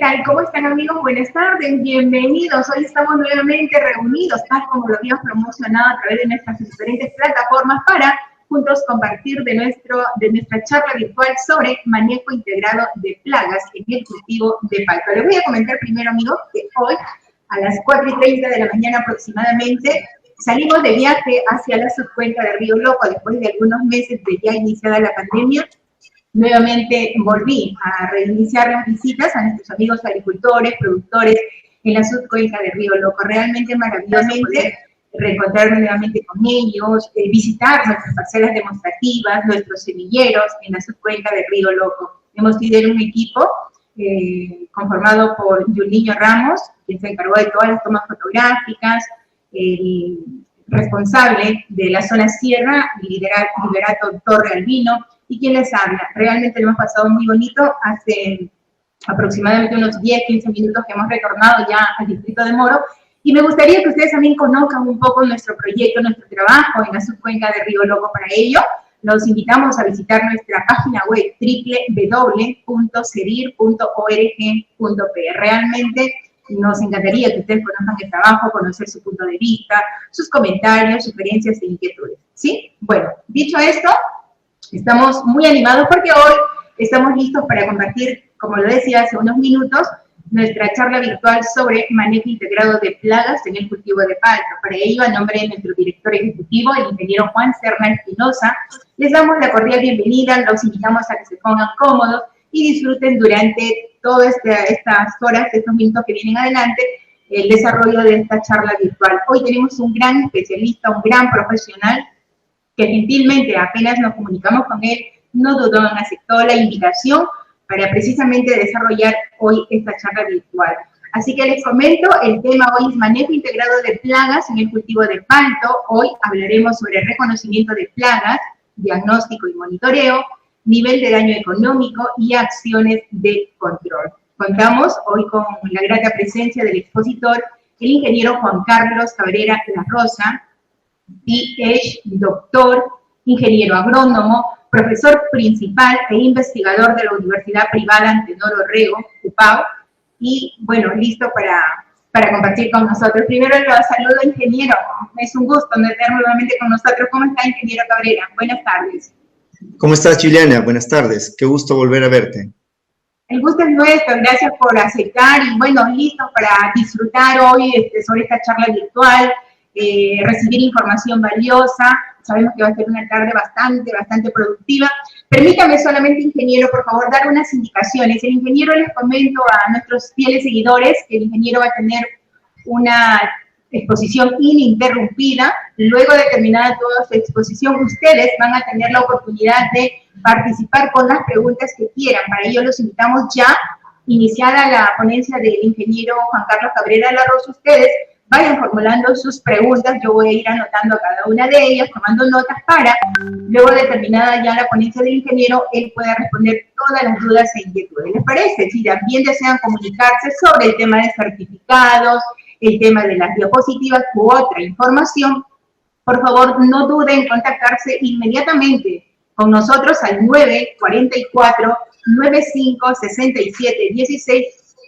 tal? ¿Cómo están, amigos? Buenas tardes, bienvenidos. Hoy estamos nuevamente reunidos, tal como lo habíamos promocionado a través de nuestras diferentes plataformas para juntos compartir de nuestra charla virtual sobre manejo integrado de plagas en el cultivo de palta. Les voy a comentar primero, amigos, que hoy a las 4:30 de la mañana aproximadamente salimos de viaje hacia la subcuenca de Río Loco después de algunos meses de ya iniciada la pandemia. Nuevamente volví a reiniciar las visitas a nuestros amigos agricultores, productores en la subcuenca de Río Loco. Realmente maravillosamente reencontrarme nuevamente con ellos, visitar nuestras parcelas demostrativas, nuestros semilleros en la subcuenca de Río Loco. Hemos sido un equipo conformado por Juliño Ramos, quien se encargó de todas las tomas fotográficas, el responsable de la zona sierra, Liberato Torre Albino, y quien les habla. Realmente lo hemos pasado muy bonito. Hace aproximadamente unos 10-15 minutos que hemos retornado ya al distrito de Moro, y me gustaría que ustedes también conozcan un poco nuestro proyecto, nuestro trabajo en la subcuenca de Río Loco. Para ello, los invitamos a visitar nuestra página web www.cedir.org.pe. Realmente nos encantaría que ustedes conozcan el trabajo, conocer su punto de vista, sus comentarios, sugerencias e inquietudes, ¿sí? Bueno, dicho esto, estamos muy animados porque hoy estamos listos para compartir, como lo decía hace unos minutos, nuestra charla virtual sobre manejo integrado de plagas en el cultivo de palta. Para ello, a nombre de nuestro director ejecutivo, el ingeniero Juan Serna Espinosa, les damos la cordial bienvenida, los invitamos a que se pongan cómodos y disfruten durante todas estas horas, estos minutos que vienen adelante, el desarrollo de esta charla virtual. Hoy tenemos un gran especialista, un gran profesional, que gentilmente apenas nos comunicamos con él, no dudó en aceptar la invitación para precisamente desarrollar hoy esta charla virtual. Así que les comento, el tema hoy es manejo integrado de plagas en el cultivo de palto. Hoy hablaremos sobre reconocimiento de plagas, diagnóstico y monitoreo, nivel de daño económico y acciones de control. Contamos hoy con la grata presencia del expositor, el ingeniero Juan Carlos Cabrera La Rosa, PhD, doctor, ingeniero agrónomo, profesor principal e investigador de la Universidad Privada Antenor Orrego, UPAO, y bueno, listo para compartir con nosotros. Primero lo saludo, ingeniero, es un gusto tener nuevamente con nosotros. ¿Cómo está, ingeniero Cabrera? Buenas tardes. ¿Cómo estás, Juliana? Buenas tardes, qué gusto volver a verte. El gusto es nuestro, gracias por aceptar y bueno, listos para disfrutar hoy sobre esta charla virtual, recibir información valiosa. Sabemos que va a ser una tarde bastante productiva. Permítame solamente, ingeniero, por favor, dar unas indicaciones. El ingeniero, les comento a nuestros fieles seguidores que el ingeniero va a tener una exposición ininterrumpida. Luego de terminada toda su exposición, ustedes van a tener la oportunidad de participar con las preguntas que quieran. Para ello los invitamos ya, iniciada la ponencia del ingeniero Juan Carlos Cabrera La Rosa, ustedes vayan formulando sus preguntas. Yo voy a ir anotando cada una de ellas, tomando notas para, luego de terminada ya la ponencia del ingeniero, él pueda responder todas las dudas e inquietudes. ¿Les parece? Si también desean comunicarse sobre el tema de certificados, el tema de las diapositivas u otra información, por favor no duden en contactarse inmediatamente con nosotros al 944-95-6716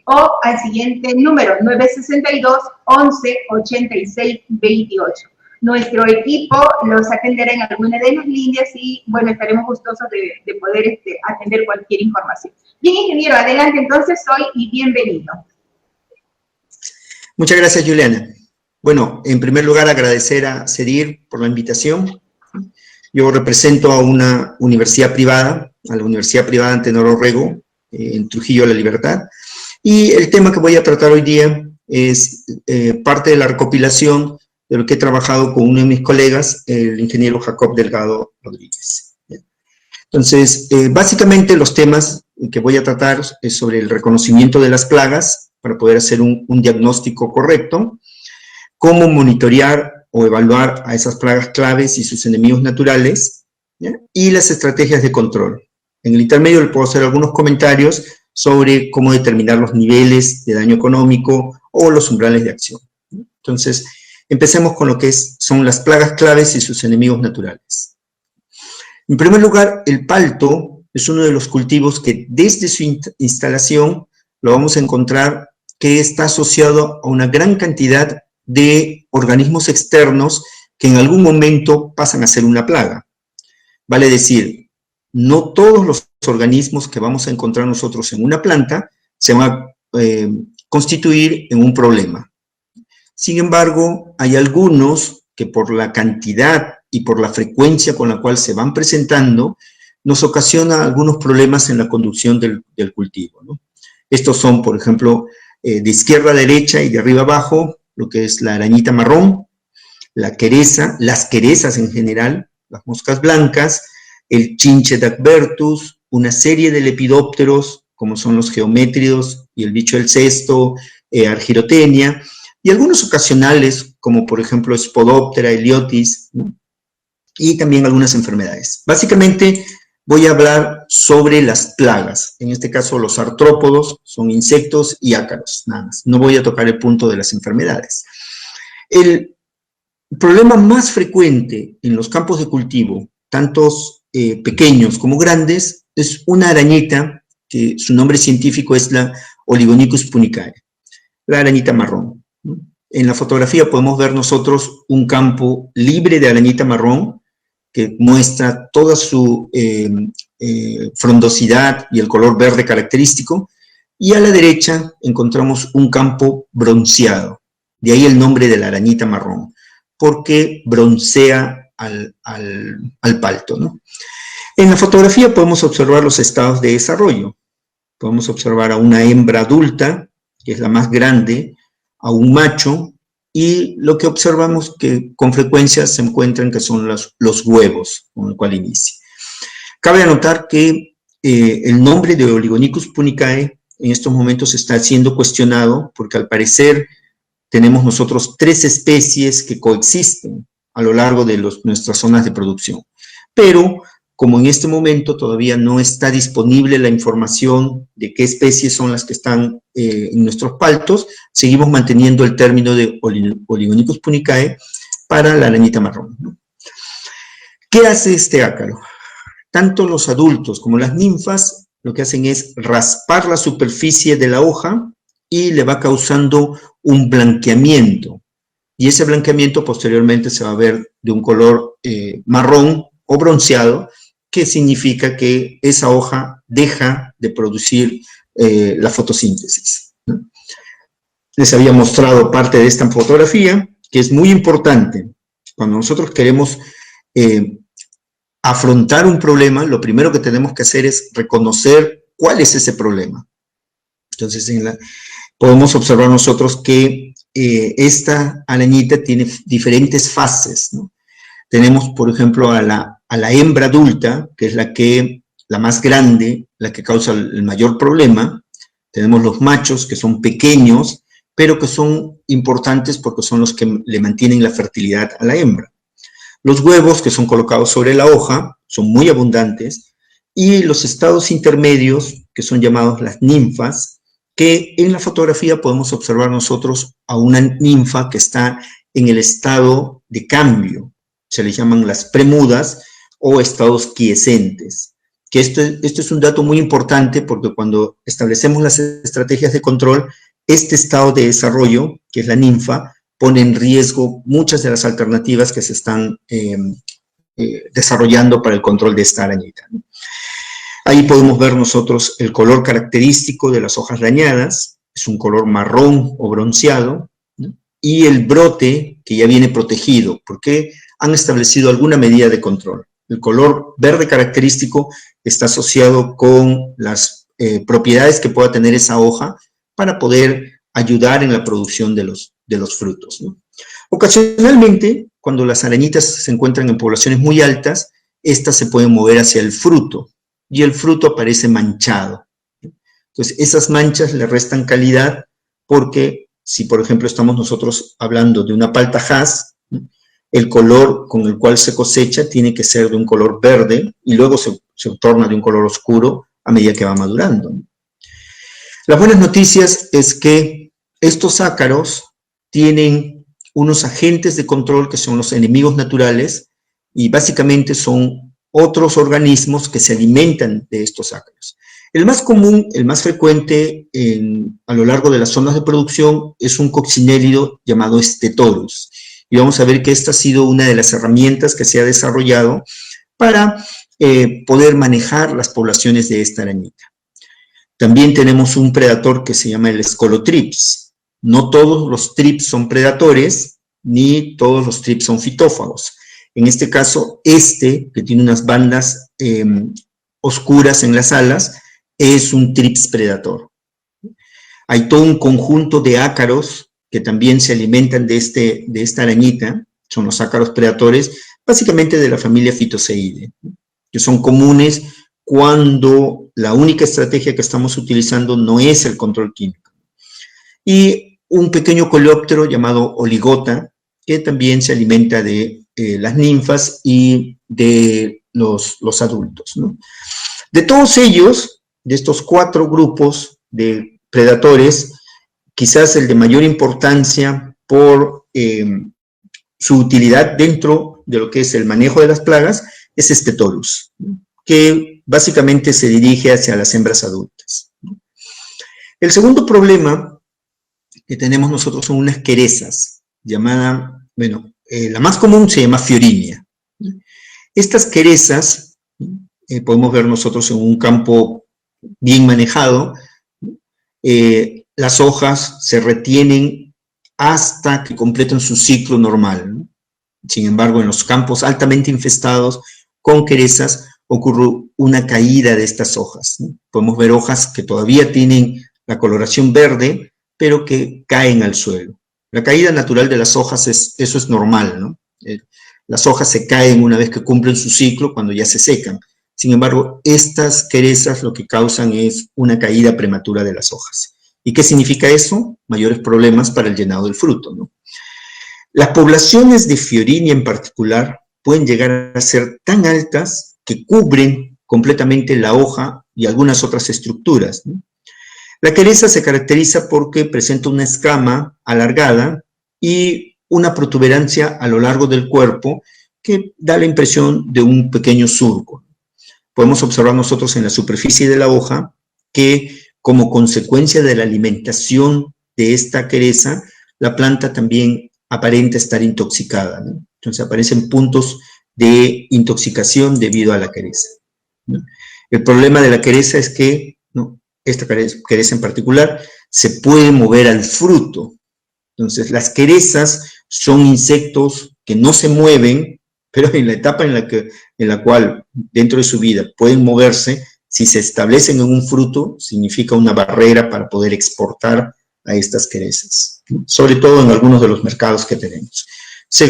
o al siguiente número, 962-11-86-28. Nuestro equipo los atenderá en alguna de las líneas y, bueno, estaremos gustosos de poder atender cualquier información. Bien, ingeniero, adelante entonces hoy y bienvenido. Muchas gracias, Juliana. Bueno, en primer lugar, agradecer a CEDIR por la invitación. Yo represento a una universidad privada, a la Universidad Privada Antenor Orrego, en Trujillo La Libertad. Y el tema que voy a tratar hoy día es parte de la recopilación de lo que he trabajado con uno de mis colegas, el ingeniero Jacob Delgado Rodríguez. Entonces, básicamente los temas que voy a tratar es sobre el reconocimiento de las plagas para poder hacer un diagnóstico correcto, cómo monitorear o evaluar a esas plagas claves y sus enemigos naturales, ¿ya? Y las estrategias de control. En el intermedio le puedo hacer algunos comentarios sobre cómo determinar los niveles de daño económico o los umbrales de acción. Entonces, empecemos con lo que son las plagas claves y sus enemigos naturales. En primer lugar, el palto es uno de los cultivos que desde su instalación lo vamos a encontrar que está asociado a una gran cantidad de organismos externos que en algún momento pasan a ser una plaga. Vale decir, no todos los organismos que vamos a encontrar nosotros en una planta se van a constituir en un problema. Sin embargo, hay algunos que por la cantidad y por la frecuencia con la cual se van presentando, nos ocasiona algunos problemas en la conducción del cultivo, ¿no? Estos son, por ejemplo, de izquierda a derecha y de arriba abajo, lo que es la arañita marrón, la quereza, las querezas en general, las moscas blancas, el chinche de Advertus, una serie de lepidópteros, como son los geométridos y el bicho del cesto, Argirotenia, y algunos ocasionales, como por ejemplo Spodoptera, Heliotis, ¿no? Y también algunas enfermedades. Básicamente voy a hablar sobre las plagas, en este caso los artrópodos, son insectos y ácaros, nada más. No voy a tocar el punto de las enfermedades. El problema más frecuente en los campos de cultivo, tantos pequeños como grandes, es una arañita, que su nombre científico es la Oligonicus punicae, la arañita marrón, ¿no? En la fotografía podemos ver nosotros un campo libre de arañita marrón que muestra toda su frondosidad y el color verde característico, y a la derecha encontramos un campo bronceado, de ahí el nombre de la arañita marrón, porque broncea al palto, ¿no? En la fotografía podemos observar los estados de desarrollo. Podemos observar a una hembra adulta, que es la más grande, a un macho, y lo que observamos que con frecuencia se encuentran que son los huevos con el cual inicia. Cabe anotar que el nombre de Oligonicus punicae en estos momentos está siendo cuestionado porque al parecer tenemos nosotros 3 especies que coexisten a lo largo de nuestras zonas de producción. Pero como en este momento todavía no está disponible la información de qué especies son las que están en nuestros paltos, seguimos manteniendo el término de Oligonicus punicae para la arañita marrón, ¿no? ¿Qué hace este ácaro? Tanto los adultos como las ninfas lo que hacen es raspar la superficie de la hoja y le va causando un blanqueamiento. Y ese blanqueamiento posteriormente se va a ver de un color marrón o bronceado, que significa que esa hoja deja de producir la fotosíntesis, ¿no? Les había mostrado parte de esta fotografía, que es muy importante. Cuando nosotros queremos afrontar un problema, lo primero que tenemos que hacer es reconocer cuál es ese problema. Entonces, podemos observar nosotros que esta arañita tiene diferentes fases, ¿no? Tenemos, por ejemplo, a la hembra adulta, que es la más grande, la que causa el mayor problema. Tenemos los machos, que son pequeños, pero que son importantes porque son los que le mantienen la fertilidad a la hembra. Los huevos, que son colocados sobre la hoja, son muy abundantes, y los estados intermedios, que son llamados las ninfas, que en la fotografía podemos observar nosotros a una ninfa que está en el estado de cambio. Se le llaman las premudas o estados quiescentes. Que esto es un dato muy importante porque cuando establecemos las estrategias de control, este estado de desarrollo, que es la ninfa, pone en riesgo muchas de las alternativas que se están desarrollando para el control de esta arañita, ¿no? Ahí podemos ver nosotros el color característico de las hojas dañadas, es un color marrón o bronceado, ¿no? Y el brote que ya viene protegido, porque han establecido alguna medida de control. El color verde característico está asociado con las propiedades que pueda tener esa hoja para poder ayudar en la producción de los frutos, ¿no? Ocasionalmente, cuando las arañitas se encuentran en poblaciones muy altas, estas se pueden mover hacia el fruto, y el fruto aparece manchado. Entonces, esas manchas le restan calidad porque si, por ejemplo, estamos nosotros hablando de una palta Hass, ¿no?, el color con el cual se cosecha tiene que ser de un color verde y luego se torna de un color oscuro a medida que va madurando, ¿no? Las buenas noticias es que estos ácaros tienen unos agentes de control que son los enemigos naturales y básicamente son otros organismos que se alimentan de estos ácaros. El más común, el más frecuente a lo largo de las zonas de producción es un coccinélido llamado Stetorus. Y vamos a ver que esta ha sido una de las herramientas que se ha desarrollado para poder manejar las poblaciones de esta arañita. También tenemos un predador que se llama el Scolotrips. No todos los trips son predadores, ni todos los trips son fitófagos. En este caso, que tiene unas bandas oscuras en las alas, es un trips predator. Hay todo un conjunto de ácaros que también se alimentan de esta arañita, son los ácaros predatores, básicamente de la familia Phytoseidae, que son comunes cuando la única estrategia que estamos utilizando no es el control químico. Y un pequeño coleóptero llamado Oligota, que también se alimenta de las ninfas y de los adultos, ¿no? De todos ellos, de estos 4 grupos de predatores, quizás el de mayor importancia por su utilidad dentro de lo que es el manejo de las plagas es Stetorus, que básicamente se dirige hacia las hembras adultas. El segundo problema que tenemos nosotros son unas querezas, llamada, la más común se llama Fiorinia. Estas querezas, podemos ver nosotros en un campo bien manejado, las hojas se retienen hasta que completan su ciclo normal, ¿no? Sin embargo, en los campos altamente infestados con querezas ocurre una caída de estas hojas, ¿no? Podemos ver hojas que todavía tienen la coloración verde, pero que caen al suelo. La caída natural de las hojas, eso es normal, ¿no? Las hojas se caen una vez que cumplen su ciclo, cuando ya se secan. Sin embargo, estas querezas lo que causan es una caída prematura de las hojas. ¿Y qué significa eso? Mayores problemas para el llenado del fruto, ¿no? Las poblaciones de Fiorinia en particular pueden llegar a ser tan altas que cubren completamente la hoja y algunas otras estructuras, ¿no? La quereza se caracteriza porque presenta una escama alargada y una protuberancia a lo largo del cuerpo que da la impresión de un pequeño surco. Podemos observar nosotros en la superficie de la hoja que, como consecuencia de la alimentación de esta quereza, la planta también aparenta estar intoxicada, ¿no? Entonces aparecen puntos de intoxicación debido a la quereza, ¿no? El problema de la quereza es que, ¿no?, esta quereza en particular se puede mover al fruto. Entonces las querezas son insectos que no se mueven, pero en la etapa en la cual dentro de su vida pueden moverse, si se establecen en un fruto, significa una barrera para poder exportar a estas querezas, ¿no? Sobre todo en algunos de los mercados que tenemos. Se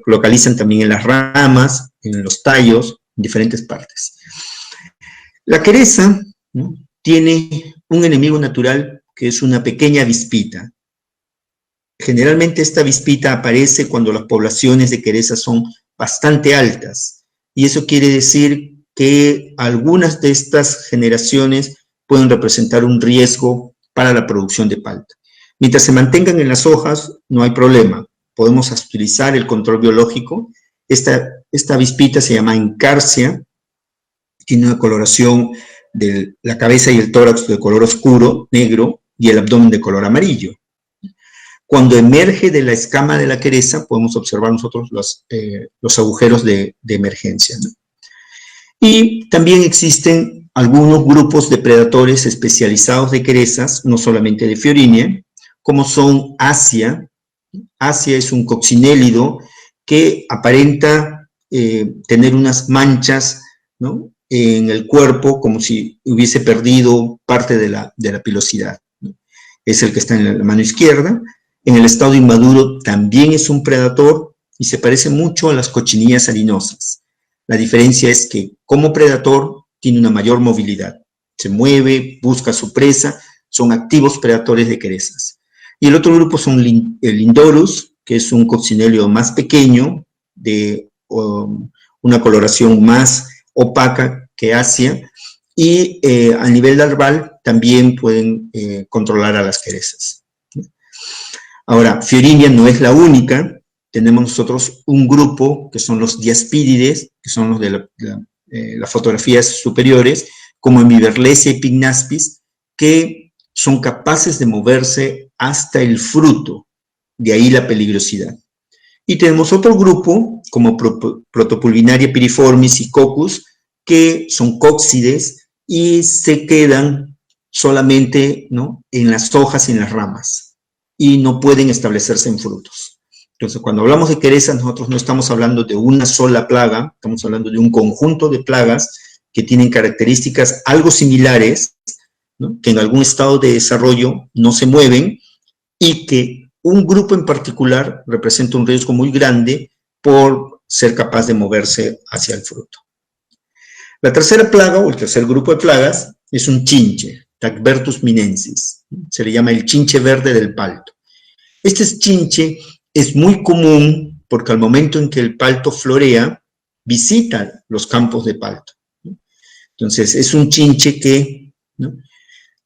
localizan también en las ramas, en los tallos, en diferentes partes. La quereza, ¿no?, tiene un enemigo natural que es una pequeña avispita. Generalmente esta avispita aparece cuando las poblaciones de querezas son bastante altas, y eso quiere decir que algunas de estas generaciones pueden representar un riesgo para la producción de palta. Mientras se mantengan en las hojas, no hay problema. Podemos utilizar el control biológico. Esta avispita se llama Encarsia, tiene una coloración de la cabeza y el tórax de color oscuro, negro, y el abdomen de color amarillo. Cuando emerge de la escama de la quereza, podemos observar nosotros los agujeros de emergencia, ¿no? Y también existen algunos grupos de predadores especializados de querezas, no solamente de Fiorinia, como son Asia. Asia es un coccinélido que aparenta tener unas manchas, ¿no?, en el cuerpo, como si hubiese perdido parte de la pilosidad, ¿no? Es el que está en la mano izquierda. En el estado inmaduro también es un predador y se parece mucho a las cochinillas harinosas. La diferencia es que como predador tiene una mayor movilidad. Se mueve, busca su presa, son activos predadores de querezas. Y el otro grupo son el Lindorus, que es un coccinélido más pequeño, de una coloración más opaca que Asia, y a nivel larval también pueden controlar a las querezas. Ahora, Fiorinia no es la única. Tenemos nosotros un grupo que son los diaspídides, que son los de las fotografías superiores, como Hemiberlesia y Pycnaspis, que son capaces de moverse hasta el fruto, de ahí la peligrosidad. Y tenemos otro grupo, como Protopulvinaria piriformis y Coccus, que son cóccides y se quedan solamente, ¿no?, en las hojas y en las ramas, y no pueden establecerse en frutos. Entonces, cuando hablamos de querezas, nosotros no estamos hablando de una sola plaga, estamos hablando de un conjunto de plagas que tienen características algo similares, ¿no?, que en algún estado de desarrollo no se mueven, y que un grupo en particular representa un riesgo muy grande por ser capaz de moverse hacia el fruto. La tercera plaga, o el tercer grupo de plagas, es un chinche, Tacbertus minensis. Se le llama el chinche verde del palto. Este chinche es muy común porque al momento en que el palto florea, visita los campos de palto. Entonces, es un chinche que, ¿no?,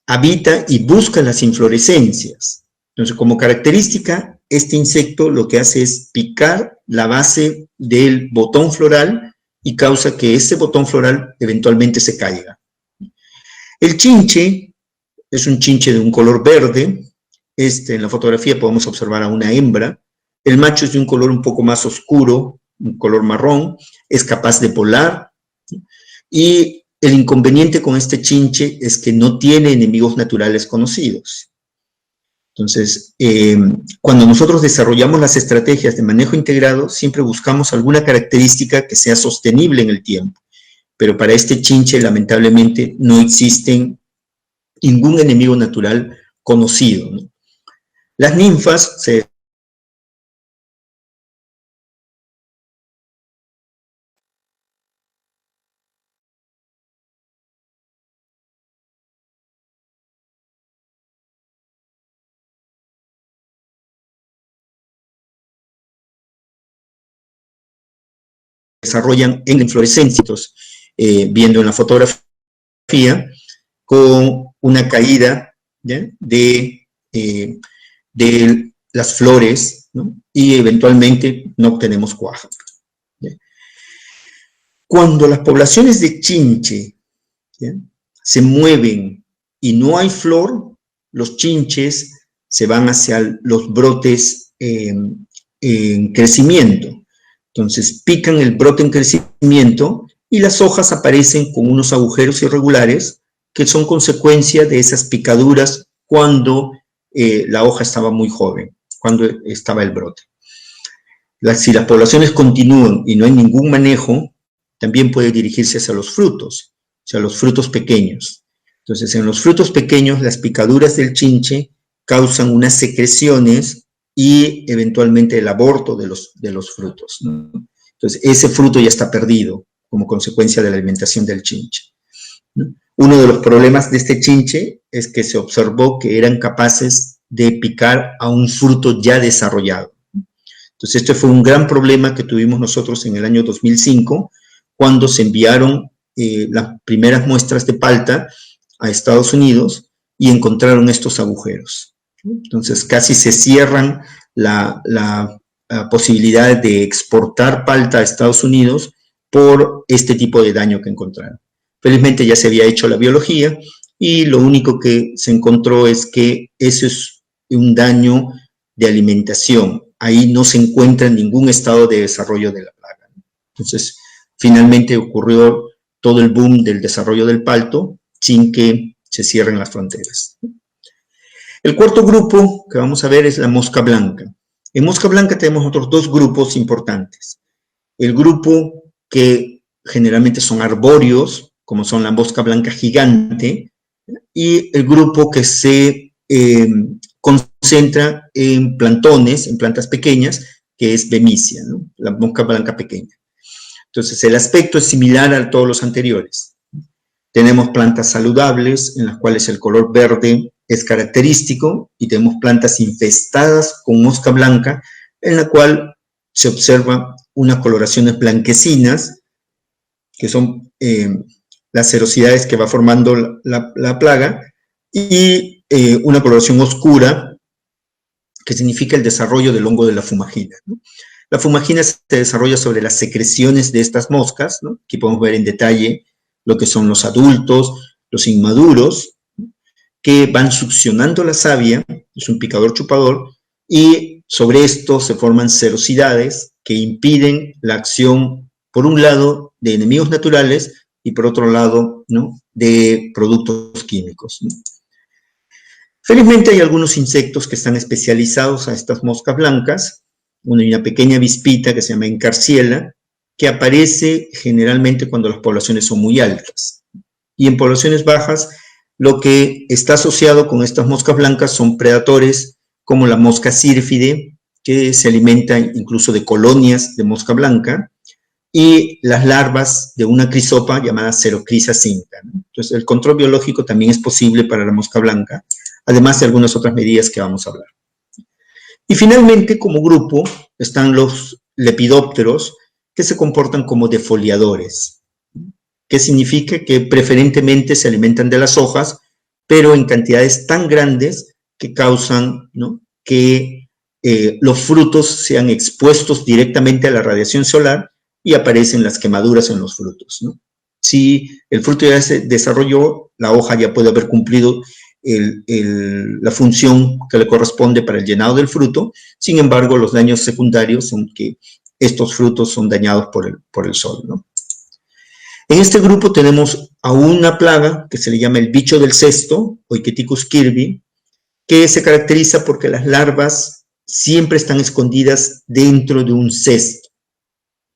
habita y busca las inflorescencias. Entonces, como característica, este insecto lo que hace es picar la base del botón floral y causa que ese botón floral eventualmente se caiga. El chinche es un chinche de un color verde. En la fotografía podemos observar a una hembra. El macho es de un color un poco más oscuro, un color marrón, es capaz de volar. Y el inconveniente con este chinche es que no tiene enemigos naturales conocidos. Entonces, cuando nosotros desarrollamos las estrategias de manejo integrado, siempre buscamos alguna característica que sea sostenible en el tiempo. Pero para este chinche, lamentablemente, no existe ningún enemigo natural conocido, ¿no? Las ninfas se desarrollan en inflorescencias, viendo en la fotografía, con una caída, ¿ya?, de las flores, ¿no?, y eventualmente no obtenemos cuaja, ¿ya? Cuando las poblaciones de chinche, ¿ya?, se mueven y no hay flor, los chinches se van hacia los brotes en crecimiento. Entonces pican el brote en crecimiento y las hojas aparecen con unos agujeros irregulares que son consecuencia de esas picaduras cuando la hoja estaba muy joven, cuando estaba el brote. Si las poblaciones continúan y no hay ningún manejo, también puede dirigirse hacia los frutos, o sea, los frutos pequeños. Entonces, en los frutos pequeños, las picaduras del chinche causan unas secreciones y eventualmente el aborto de los frutos, ¿no? Entonces, ese fruto ya está perdido como consecuencia de la alimentación del chinche, ¿no? Uno de los problemas de este chinche es que se observó que eran capaces de picar a un fruto ya desarrollado. Entonces, este fue un gran problema que tuvimos nosotros en el año 2005, cuando se enviaron las primeras muestras de palta a Estados Unidos y encontraron estos agujeros. Entonces, casi se cierran la posibilidad de exportar palta a Estados Unidos por este tipo de daño que encontraron. Felizmente ya se había hecho la biología y lo único que se encontró es que eso es un daño de alimentación. Ahí no se encuentra ningún estado de desarrollo de la plaga. Entonces, finalmente ocurrió todo el boom del desarrollo del palto sin que se cierren las fronteras. El cuarto grupo que vamos a ver es la mosca blanca. En mosca blanca tenemos otros dos grupos importantes. El grupo que generalmente son arbóreos, como son la mosca blanca gigante, y el grupo que se concentra en plantones, en plantas pequeñas, que es Bemisia, ¿no?, la mosca blanca pequeña. Entonces, el aspecto es similar a todos los anteriores. Tenemos plantas saludables, en las cuales el color verde es característico, y tenemos plantas infestadas con mosca blanca, en la cual se observa unas coloraciones blanquecinas, que son las serosidades que va formando la plaga, y una coloración oscura, que significa el desarrollo del hongo de la fumagina, ¿no? La fumagina se desarrolla sobre las secreciones de estas moscas, ¿no? Aquí podemos ver en detalle lo que son los adultos, los inmaduros, que van succionando la savia, es un picador chupador, y sobre esto se forman serosidades que impiden la acción, por un lado, de enemigos naturales y por otro lado, ¿no?, de productos químicos, ¿no? Felizmente hay algunos insectos que están especializados a estas moscas blancas, una pequeña avispita que se llama Encarciela, que aparece generalmente cuando las poblaciones son muy altas. Y en poblaciones bajas, lo que está asociado con estas moscas blancas son predadores como la mosca sírfide, que se alimenta incluso de colonias de mosca blanca, y las larvas de una crisopa llamada Cerocrisa cinca, ¿no? Entonces, el control biológico también es posible para la mosca blanca, además de algunas otras medidas que vamos a hablar. Y finalmente, como grupo, están los lepidópteros, que se comportan como defoliadores, que significa que preferentemente se alimentan de las hojas, pero en cantidades tan grandes que causan, ¿no?, que los frutos sean expuestos directamente a la radiación solar y aparecen las quemaduras en los frutos, ¿no? Si el fruto ya se desarrolló, la hoja ya puede haber cumplido la función que le corresponde para el llenado del fruto. Sin embargo, los daños secundarios son que estos frutos son dañados por el sol, ¿no? En este grupo tenemos a una plaga que se le llama el bicho del cesto, Oiketicus kirby, que se caracteriza porque las larvas siempre están escondidas dentro de un cesto.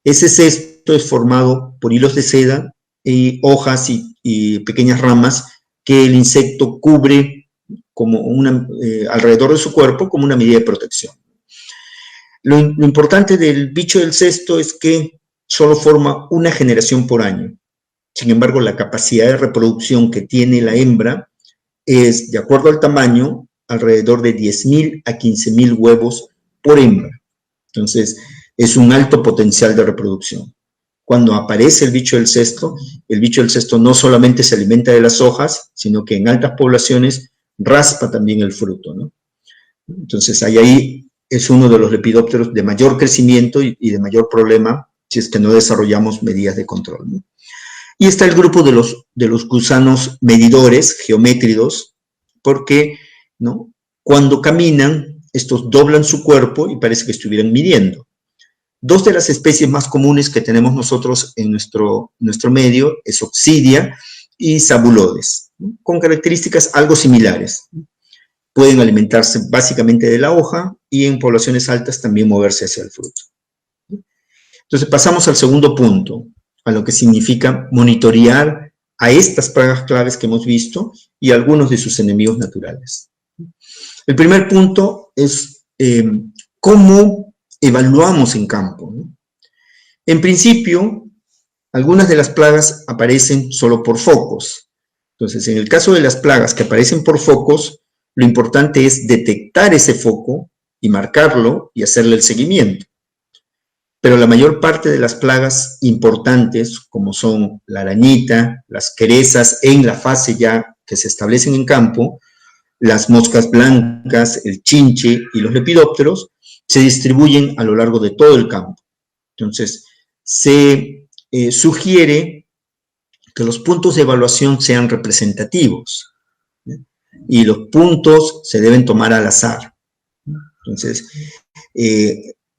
Ese cesto es formado por hilos de seda y hojas y pequeñas ramas que el insecto cubre como alrededor de su cuerpo como una medida de protección. Lo importante del bicho del cesto es que solo forma una generación por año. Sin embargo, la capacidad de reproducción que tiene la hembra es, de acuerdo al tamaño, alrededor de 10.000 a 15.000 huevos por hembra. Entonces, es un alto potencial de reproducción. Cuando aparece el bicho del cesto no solamente se alimenta de las hojas, sino que en altas poblaciones raspa también el fruto, ¿no? Entonces, ahí es uno de los lepidópteros de mayor crecimiento y de mayor problema si es que no desarrollamos medidas de control, ¿no? Y está el grupo de los gusanos medidores, geométridos, porque, ¿no?, cuando caminan, estos doblan su cuerpo y parece que estuvieran midiendo. Dos de las especies más comunes que tenemos nosotros en nuestro medio es Oxidia y Sabulodes, ¿no?, con características algo similares. Pueden alimentarse básicamente de la hoja y en poblaciones altas también moverse hacia el fruto. Entonces pasamos al segundo punto, a lo que significa monitorear a estas plagas claves que hemos visto y algunos de sus enemigos naturales. El primer punto es cómo evaluamos en campo, ¿no? En principio, algunas de las plagas aparecen solo por focos. Entonces, en el caso de las plagas que aparecen por focos, lo importante es detectar ese foco y marcarlo y hacerle el seguimiento. Pero la mayor parte de las plagas importantes, como son la arañita, las querezas en la fase ya que se establecen en campo, las moscas blancas, el chinche y los lepidópteros, se distribuyen a lo largo de todo el campo. Entonces, se sugiere que los puntos de evaluación sean representativos, ¿sí?, y los puntos se deben tomar al azar. Entonces,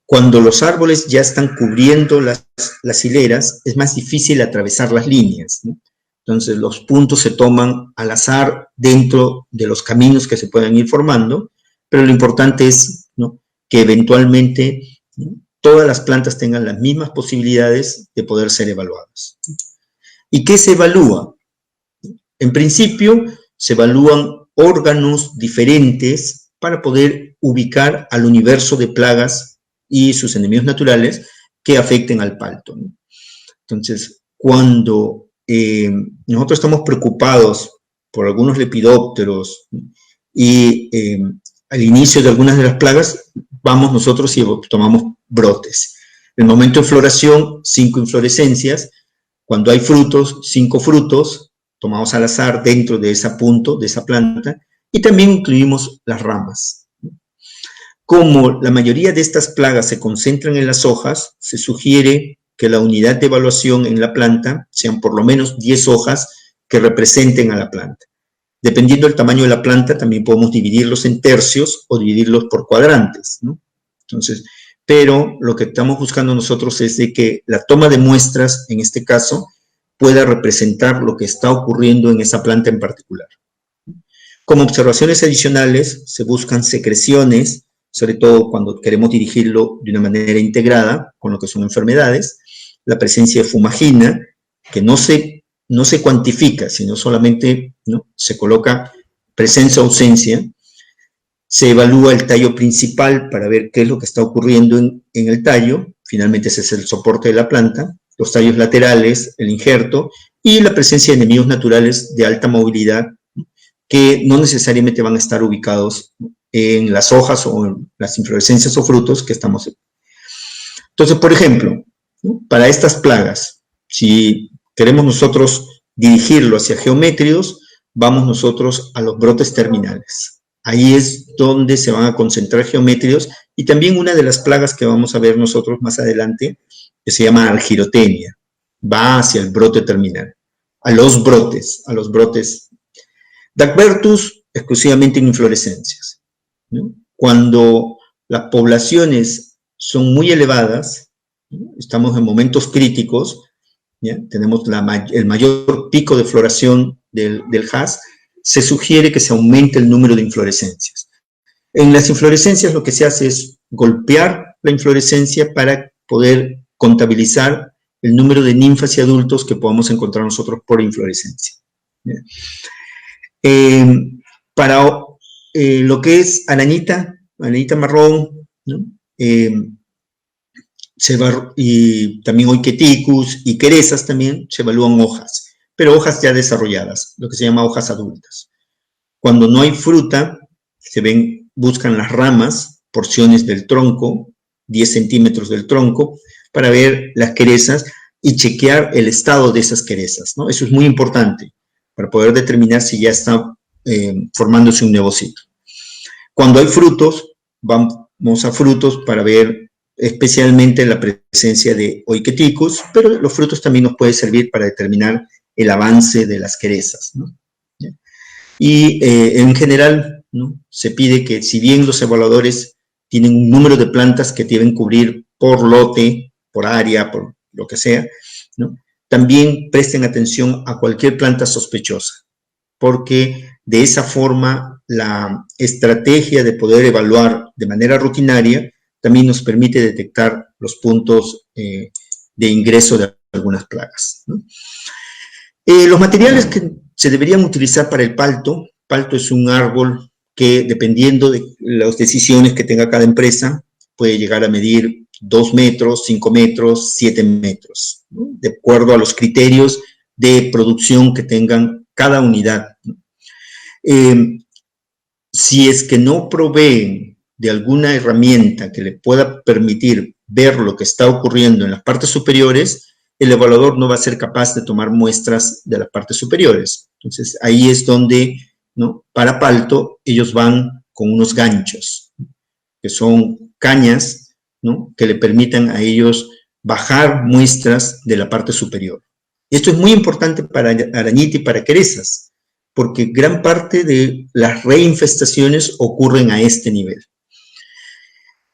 cuando los árboles ya están cubriendo las hileras, es más difícil atravesar las líneas, ¿no? Entonces, los puntos se toman al azar dentro de los caminos que se puedan ir formando, pero lo importante es, ¿no?, que eventualmente, ¿no?, todas las plantas tengan las mismas posibilidades de poder ser evaluadas. ¿Y qué se evalúa? En principio, se evalúan órganos diferentes para poder ubicar al universo de plagas y sus enemigos naturales que afecten al palto, ¿no? Entonces, cuando nosotros estamos preocupados por algunos lepidópteros y al inicio de algunas de las plagas, vamos nosotros y tomamos brotes. En el momento de floración, 5 inflorescencias. Cuando hay frutos, 5 frutos, tomamos al azar dentro de ese punto, de esa planta, y también incluimos las ramas. Como la mayoría de estas plagas se concentran en las hojas, se sugiere que la unidad de evaluación en la planta sean por lo menos 10 hojas que representen a la planta. Dependiendo del tamaño de la planta, también podemos dividirlos en tercios o dividirlos por cuadrantes, ¿no? Entonces, pero lo que estamos buscando nosotros es de que la toma de muestras, en este caso, pueda representar lo que está ocurriendo en esa planta en particular. Como observaciones adicionales, se buscan secreciones, sobre todo cuando queremos dirigirlo de una manera integrada con lo que son enfermedades, la presencia de fumagina, que no se cuantifica, sino solamente, ¿no?, se coloca presencia o ausencia. Se evalúa el tallo principal para ver qué es lo que está ocurriendo en el tallo, finalmente ese es el soporte de la planta, los tallos laterales, el injerto, y la presencia de enemigos naturales de alta movilidad, que no necesariamente van a estar ubicados en las hojas o en las inflorescencias o frutos que estamos viendo. Entonces, por ejemplo, ¿no?, para estas plagas, si queremos nosotros dirigirlo hacia geométridos, vamos nosotros a los brotes terminales. Ahí es donde se van a concentrar geométridos, y también una de las plagas que vamos a ver nosotros más adelante, que se llama argirotenia, va hacia el brote terminal, a los brotes. Dactylus exclusivamente en inflorescencias, ¿no? Cuando las poblaciones son muy elevadas, ¿no?, estamos en momentos críticos, ¿ya?, tenemos el mayor pico de floración del HAS, se sugiere que se aumente el número de inflorescencias. En las inflorescencias lo que se hace es golpear la inflorescencia para poder contabilizar el número de ninfas y adultos que podamos encontrar nosotros por inflorescencia, ¿ya? Para lo que es arañita marrón, ¿no?, y también Oiketicus y querezas también se evalúan hojas, pero hojas ya desarrolladas, lo que se llama hojas adultas. Cuando no hay fruta, buscan las ramas, porciones del tronco, 10 centímetros del tronco, para ver las querezas y chequear el estado de esas querezas, ¿no? Eso es muy importante para poder determinar si ya está formándose un nuevo ciclo. Cuando hay frutos, vamos a frutos para ver especialmente la presencia de Oiketicus, pero los frutos también nos pueden servir para determinar el avance de las querezas, ¿no? Y en general, ¿no?, se pide que, si bien los evaluadores tienen un número de plantas que deben cubrir por lote, por área, por lo que sea, ¿no?, también presten atención a cualquier planta sospechosa, porque de esa forma la estrategia de poder evaluar de manera rutinaria también nos permite detectar los puntos de ingreso de algunas plagas, ¿no? Los materiales que se deberían utilizar para el palto es un árbol que, dependiendo de las decisiones que tenga cada empresa, puede llegar a medir 2 metros, 5 metros, 7 metros, ¿no?, de acuerdo a los criterios de producción que tengan cada unidad, ¿no? Si es que no proveen de alguna herramienta que le pueda permitir ver lo que está ocurriendo en las partes superiores, el evaluador no va a ser capaz de tomar muestras de las partes superiores. Entonces, ahí es donde, ¿no?, para palto, ellos van con unos ganchos, que son cañas, ¿no?, que le permitan a ellos bajar muestras de la parte superior. Esto es muy importante para arañita y para querezas, porque gran parte de las reinfestaciones ocurren a este nivel.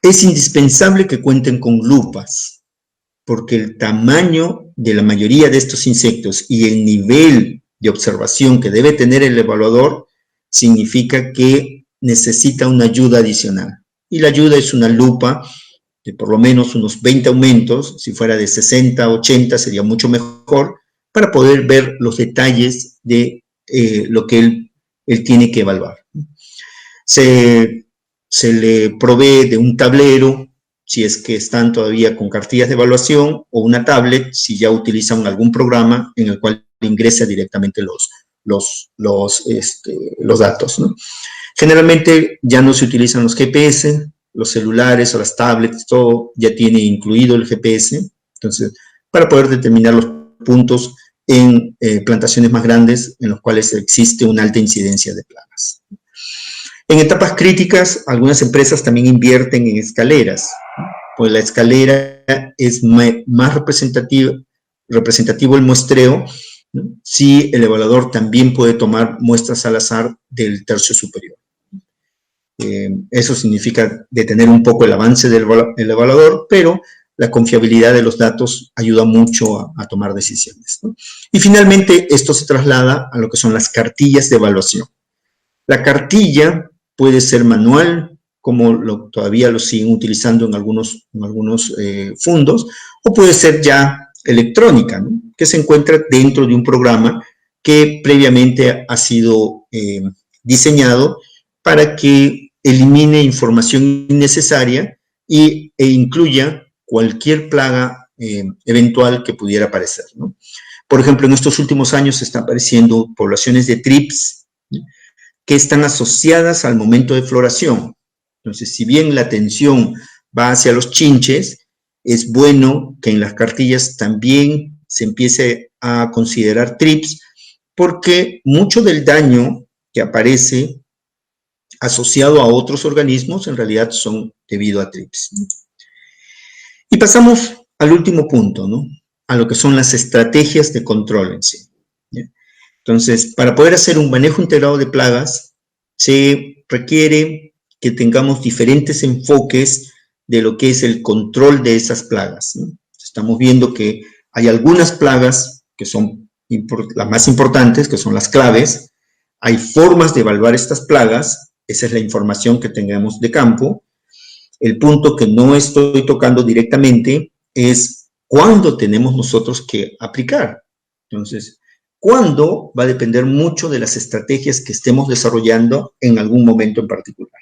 Es indispensable que cuenten con lupas, porque el tamaño de la mayoría de estos insectos y el nivel de observación que debe tener el evaluador significa que necesita una ayuda adicional. Y la ayuda es una lupa de por lo menos unos 20 aumentos, si fuera de 60 a 80 sería mucho mejor, para poder ver los detalles de lo que él tiene que evaluar. Se le provee de un tablero, si es que están todavía con cartillas de evaluación, o una tablet, si ya utilizan algún programa en el cual ingresa directamente los datos, ¿no? Generalmente ya no se utilizan los GPS, los celulares o las tablets, todo ya tiene incluido el GPS, entonces, para poder determinar los puntos en plantaciones más grandes en los cuales existe una alta incidencia de plagas. En etapas críticas, algunas empresas también invierten en escaleras, pues la escalera es más representativo el muestreo ¿no? Si el evaluador también puede tomar muestras al azar del tercio superior. Eso significa detener un poco el avance del evaluador, pero la confiabilidad de los datos ayuda mucho a tomar decisiones, ¿no? Y finalmente, esto se traslada a lo que son las cartillas de evaluación. La cartilla puede ser manual, como todavía lo siguen utilizando en algunos fondos, o puede ser ya electrónica, ¿no? Que se encuentra dentro de un programa que previamente ha sido diseñado para que elimine información innecesaria e incluya cualquier plaga eventual que pudiera aparecer, ¿no? Por ejemplo, en estos últimos años están apareciendo poblaciones de trips, ¿no?, que están asociadas al momento de floración. Entonces, si bien la atención va hacia los chinches, es bueno que en las cartillas también se empiece a considerar trips, porque mucho del daño que aparece asociado a otros organismos en realidad son debido a trips. Y pasamos al último punto, ¿no?, a lo que son las estrategias de control en sí. Entonces, para poder hacer un manejo integrado de plagas, se requiere que tengamos diferentes enfoques de lo que es el control de esas plagas, ¿no? Estamos viendo que hay algunas plagas que son las más importantes, que son las claves. Hay formas de evaluar estas plagas, esa es la información que tengamos de campo. El punto que no estoy tocando directamente es cuándo tenemos nosotros que aplicar. Entonces, cuándo va a depender mucho de las estrategias que estemos desarrollando en algún momento en particular.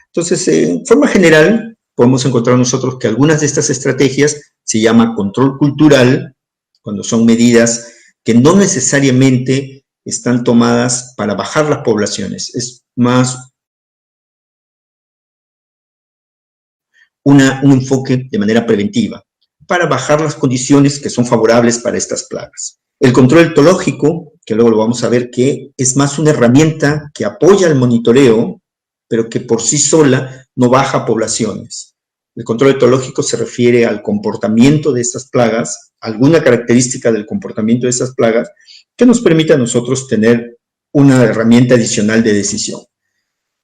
Entonces, en forma general, podemos encontrar nosotros que algunas de estas estrategias se llama control cultural, cuando son medidas que no necesariamente están tomadas para bajar las poblaciones, es más un enfoque de manera preventiva, para bajar las condiciones que son favorables para estas plagas. El control etológico, que luego lo vamos a ver, que es más una herramienta que apoya el monitoreo, pero que por sí sola no baja poblaciones. El control etológico se refiere al comportamiento de estas plagas, alguna característica del comportamiento de esas plagas que nos permite a nosotros tener una herramienta adicional de decisión.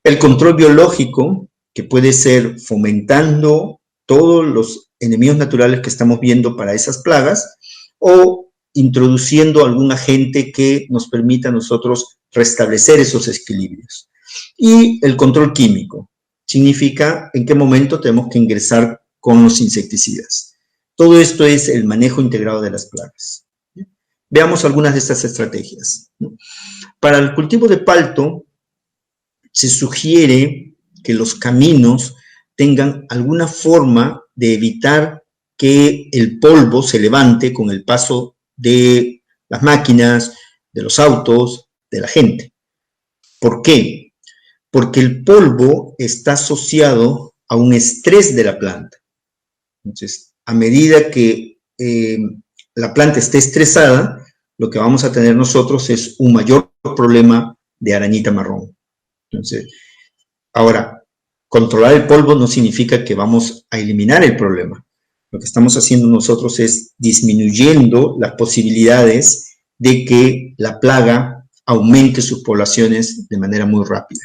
El control biológico, que puede ser fomentando todos los enemigos naturales que estamos viendo para esas plagas, o introduciendo algún agente que nos permita a nosotros restablecer esos equilibrios. Y el control químico significa en qué momento tenemos que ingresar con los insecticidas. Todo esto es el manejo integrado de las plagas. Veamos algunas de estas estrategias. Para el cultivo de palto, se sugiere que los caminos tengan alguna forma de evitar que el polvo se levante con el paso de las máquinas, de los autos, de la gente. ¿Por qué? Porque el polvo está asociado a un estrés de la planta. Entonces, a medida que la planta esté estresada, lo que vamos a tener nosotros es un mayor problema de arañita marrón. Entonces, ahora, controlar el polvo no significa que vamos a eliminar el problema. Lo que estamos haciendo nosotros es disminuyendo las posibilidades de que la plaga aumente sus poblaciones de manera muy rápida.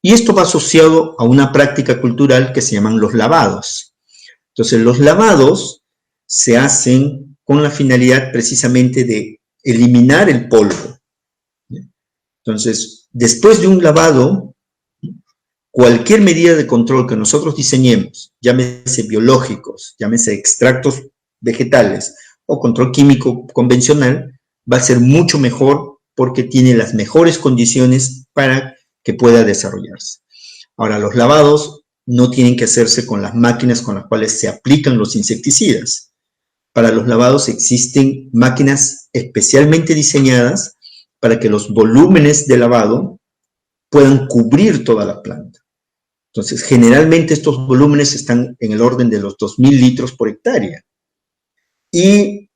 Y esto va asociado a una práctica cultural que se llaman los lavados. Entonces, los lavados se hacen con la finalidad precisamente de eliminar el polvo. Entonces, después de un lavado, cualquier medida de control que nosotros diseñemos, llámese biológicos, llámese extractos vegetales o control químico convencional, va a ser mucho mejor porque tiene las mejores condiciones para que pueda desarrollarse. Ahora, los lavados no tienen que hacerse con las máquinas con las cuales se aplican los insecticidas. Para los lavados existen máquinas especialmente diseñadas para que los volúmenes de lavado puedan cubrir toda la planta. Entonces, generalmente estos volúmenes están en el orden de los 2.000 litros por hectárea. Y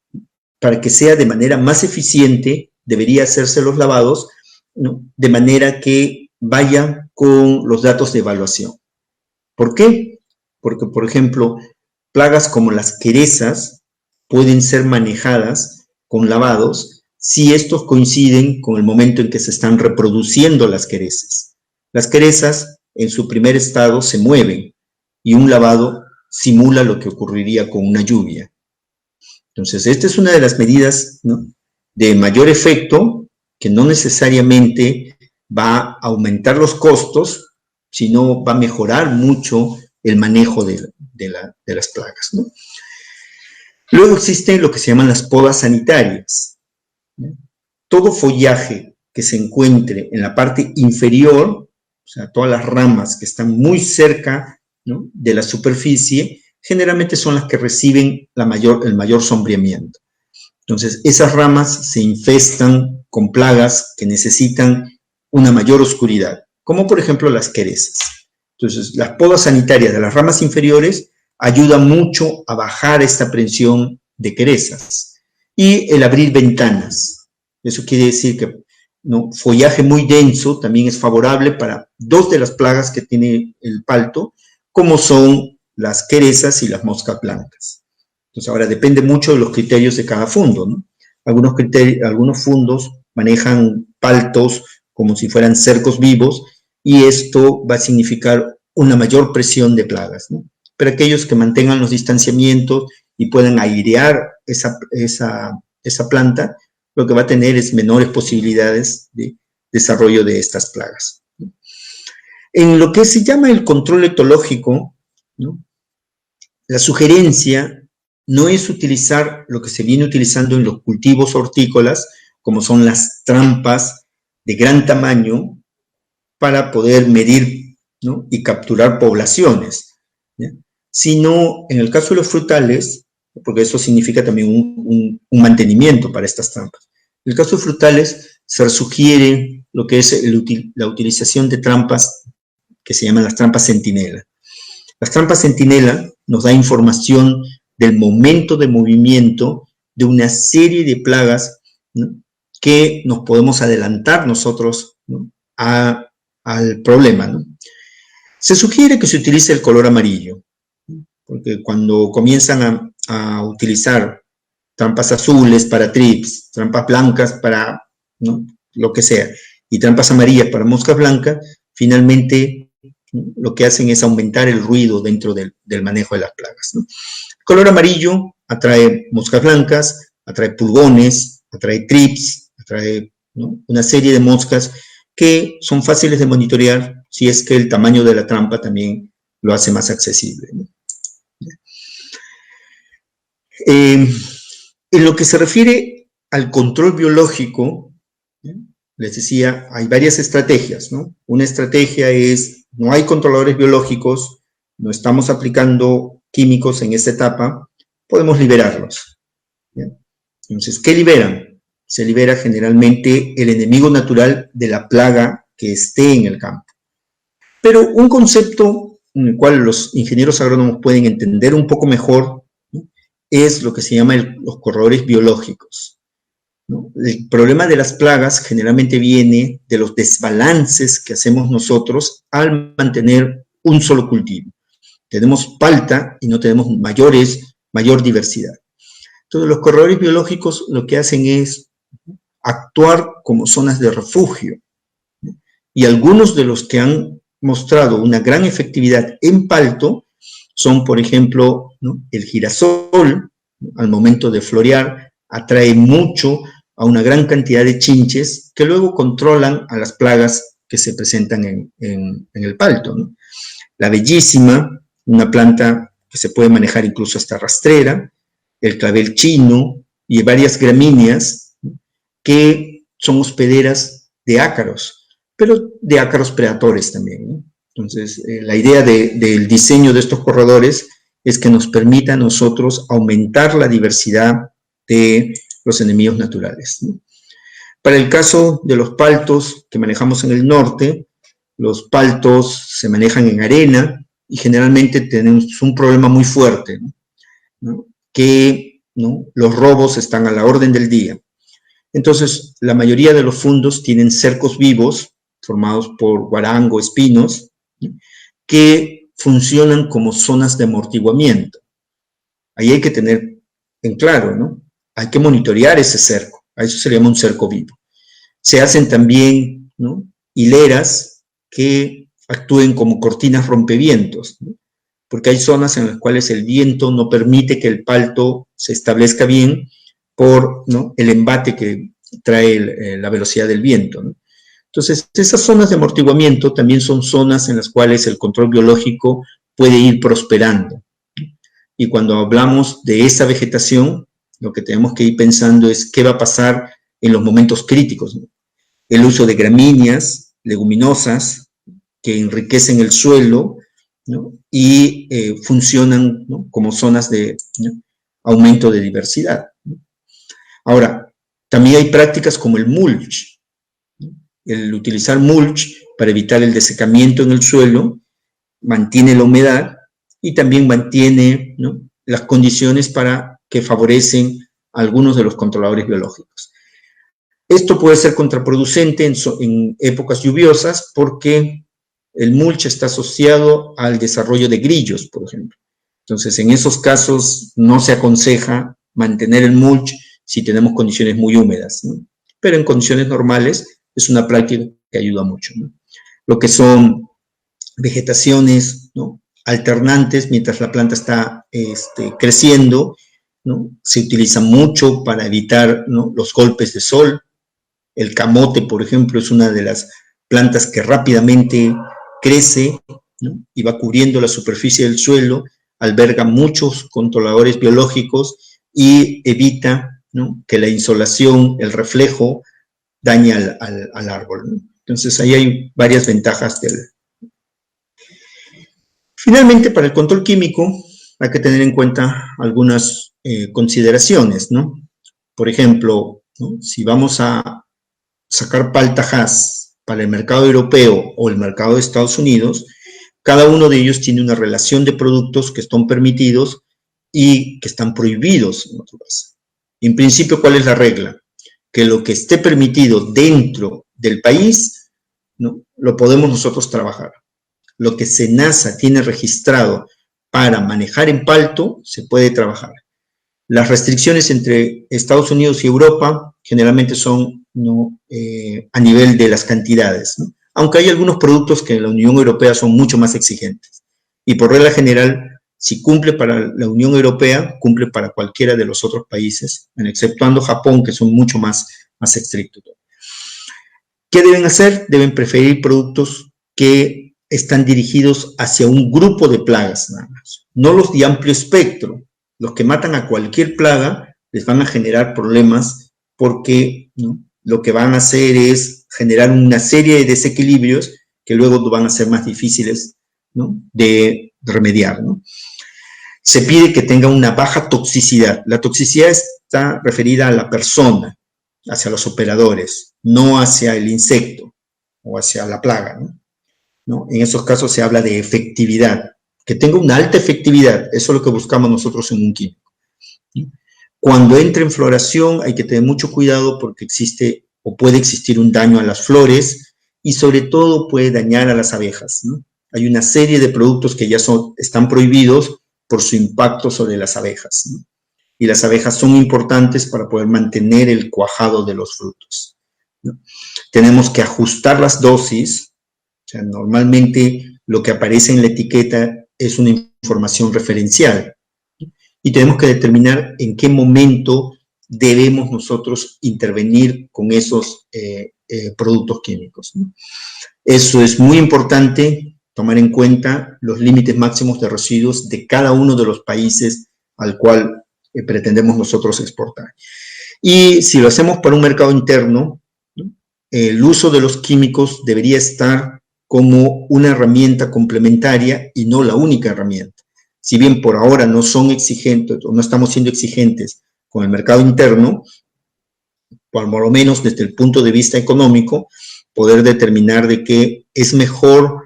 para que sea de manera más eficiente, debería hacerse los lavados, ¿no?, de manera que vaya con los datos de evaluación. ¿Por qué? Porque, por ejemplo, plagas como las querezas pueden ser manejadas con lavados si estos coinciden con el momento en que se están reproduciendo las querezas. Las querezas, en su primer estado, se mueven y un lavado simula lo que ocurriría con una lluvia. Entonces, esta es una de las medidas, ¿no?, de mayor efecto, que no necesariamente va a aumentar los costos, sino va a mejorar mucho el manejo de las plagas, ¿no? Luego existen lo que se llaman las podas sanitarias. Todo follaje que se encuentre en la parte inferior, o sea, todas las ramas que están muy cerca, ¿no?, de la superficie, generalmente son las que reciben el mayor sombreamiento. Entonces, esas ramas se infestan con plagas que necesitan una mayor oscuridad, como por ejemplo las querezas. Entonces, las podas sanitarias de las ramas inferiores ayudan mucho a bajar esta presión de querezas. Y el abrir ventanas. Eso quiere decir que, ¿no?, follaje muy denso también es favorable para dos de las plagas que tiene el palto, como son las querezas y las moscas blancas. Entonces, ahora depende mucho de los criterios de cada fundo, ¿no? Algunos fundos manejan paltos como si fueran cercos vivos y esto va a significar una mayor presión de plagas, ¿no? Pero aquellos que mantengan los distanciamientos y puedan airear esa planta, lo que va a tener es menores posibilidades de desarrollo de estas plagas, ¿no? En lo que se llama el control etológico, ¿no?, la sugerencia no es utilizar lo que se viene utilizando en los cultivos hortícolas, como son las trampas de gran tamaño para poder medir, ¿no?, y capturar poblaciones, ¿ya?, sino en el caso de los frutales, porque eso significa también un mantenimiento para estas trampas. En el caso de frutales se sugiere lo que es la utilización de trampas que se llaman las trampas centinela. Las trampas centinela nos da información del momento de movimiento de una serie de plagas, ¿no?, que nos podemos adelantar nosotros, ¿no?, al problema, ¿no? Se sugiere que se utilice el color amarillo, porque cuando comienzan a utilizar trampas azules para trips, trampas blancas para, ¿no?, lo que sea, y trampas amarillas para moscas blancas, finalmente, ¿no?, lo que hacen es aumentar el ruido dentro del manejo de las plagas, ¿no? El color amarillo atrae moscas blancas, atrae pulgones, atrae trips, atrae, ¿no?, una serie de moscas que son fáciles de monitorear si es que el tamaño de la trampa también lo hace más accesible, ¿no? En lo que se refiere al control biológico, ¿sí?, les decía, hay varias estrategias, ¿no? Una estrategia es, no hay controladores biológicos, no estamos aplicando químicos en esta etapa, podemos liberarlos, ¿ya? Entonces, ¿qué liberan? Se libera generalmente el enemigo natural de la plaga que esté en el campo. Pero un concepto en el cual los ingenieros agrónomos pueden entender un poco mejor, ¿no?, es lo que se llama los corredores biológicos, ¿no? El problema de las plagas generalmente viene de los desbalances que hacemos nosotros al mantener un solo cultivo. Tenemos palta y no tenemos mayor diversidad. Entonces, los corredores biológicos lo que hacen es actuar como zonas de refugio, ¿no? Y algunos de los que han mostrado una gran efectividad en palto son, por ejemplo, ¿no?, el girasol, ¿no?, al momento de florear, atrae mucho a una gran cantidad de chinches que luego controlan a las plagas que se presentan en el palto, ¿no? La bellísima, una planta que se puede manejar incluso hasta rastrera, el clavel chino y varias gramíneas, ¿no?, que son hospederas de ácaros, pero de ácaros predadores también, ¿no? Entonces, la idea del diseño de estos corredores es que nos permita a nosotros aumentar la diversidad de los enemigos naturales, ¿no? Para el caso de los paltos que manejamos en el norte, los paltos se manejan en arena y generalmente tenemos un problema muy fuerte, ¿no?, que, ¿no?, los robos están a la orden del día. Entonces, la mayoría de los fundos tienen cercos vivos formados por guarango, espinos, ¿no?, que funcionan como zonas de amortiguamiento. Ahí hay que tener en claro, ¿no?, hay que monitorear ese cerco, A eso se le llama un cerco vivo. Se hacen también, ¿no?, hileras que actúen como cortinas rompevientos, ¿no?, porque hay zonas en las cuales el viento no permite que el palto se establezca bien por, ¿no?, el embate que trae la velocidad del viento, ¿no? Entonces, esas zonas de amortiguamiento también son zonas en las cuales el control biológico puede ir prosperando. Y cuando hablamos de esa vegetación, lo que tenemos que ir pensando es qué va a pasar en los momentos críticos, ¿no? El uso de gramíneas, leguminosas, que enriquecen el suelo, ¿no?, y funcionan, ¿no?, como zonas de, ¿no?, aumento de diversidad, ¿no? Ahora, también hay prácticas como el mulch, ¿no? El utilizar mulch para evitar el desecamiento en el suelo mantiene la humedad y también mantiene, ¿no?, las condiciones para que favorecen a algunos de los controladores biológicos. Esto puede ser contraproducente en épocas lluviosas porque el mulch está asociado al desarrollo de grillos, por ejemplo. Entonces, en esos casos no se aconseja mantener el mulch si tenemos condiciones muy húmedas, ¿no? Pero en condiciones normales es una práctica que ayuda mucho, ¿no? Lo que son vegetaciones, ¿no?, alternantes mientras la planta está creciendo, ¿no?, se utiliza mucho para evitar, ¿no?, los golpes de sol. El camote, por ejemplo, es una de las plantas que rápidamente crece, ¿no?, y va cubriendo la superficie del suelo, alberga muchos controladores biológicos y evita, ¿no?, que la insolación, el reflejo, dañe al árbol, ¿no? Entonces, ahí hay varias ventajas del... Finalmente, para el control químico hay que tener en cuenta algunas consideraciones, ¿no? Por ejemplo, ¿no?, si vamos a sacar palta Hass para el mercado europeo o el mercado de Estados Unidos, cada uno de ellos tiene una relación de productos que están permitidos y que están prohibidos en otro caso. En principio, ¿cuál es la regla? Que lo que esté permitido dentro del país, ¿no?, lo podemos nosotros trabajar. Lo que SENASA tiene registrado para manejar en palto, se puede trabajar. Las restricciones entre Estados Unidos y Europa generalmente son, ¿no?, a nivel de las cantidades, ¿no?, aunque hay algunos productos que en la Unión Europea son mucho más exigentes. Y por regla general, si cumple para la Unión Europea, cumple para cualquiera de los otros países, exceptuando Japón, que son mucho más estrictos. ¿Qué deben hacer? Deben preferir productos que están dirigidos hacia un grupo de plagas nada más, no los de amplio espectro. Los que matan a cualquier plaga les van a generar problemas porque, ¿no?, lo que van a hacer es generar una serie de desequilibrios que luego van a ser más difíciles, ¿no?, de remediar, ¿no? Se pide que tenga una baja toxicidad. La toxicidad está referida a la persona, hacia los operadores, no hacia el insecto o hacia la plaga, ¿no? En esos casos se habla de efectividad, que tenga una alta efectividad. Eso es lo que buscamos nosotros en un químico, ¿sí? Cuando entra en floración hay que tener mucho cuidado porque existe o puede existir un daño a las flores y sobre todo puede dañar a las abejas, ¿no? Hay una serie de productos que ya están prohibidos por su impacto sobre las abejas, ¿no? Y las abejas son importantes para poder mantener el cuajado de los frutos, ¿no? Tenemos que ajustar las dosis. O sea, normalmente lo que aparece en la etiqueta es una información referencial y tenemos que determinar en qué momento debemos nosotros intervenir con esos productos químicos, ¿no? Eso es muy importante, tomar en cuenta los límites máximos de residuos de cada uno de los países al cual pretendemos nosotros exportar. Y si lo hacemos para un mercado interno, ¿no?, el uso de los químicos debería estar como una herramienta complementaria y no la única herramienta. Si bien por ahora no son exigentes o no estamos siendo exigentes con el mercado interno, por lo menos desde el punto de vista económico, poder determinar de que es mejor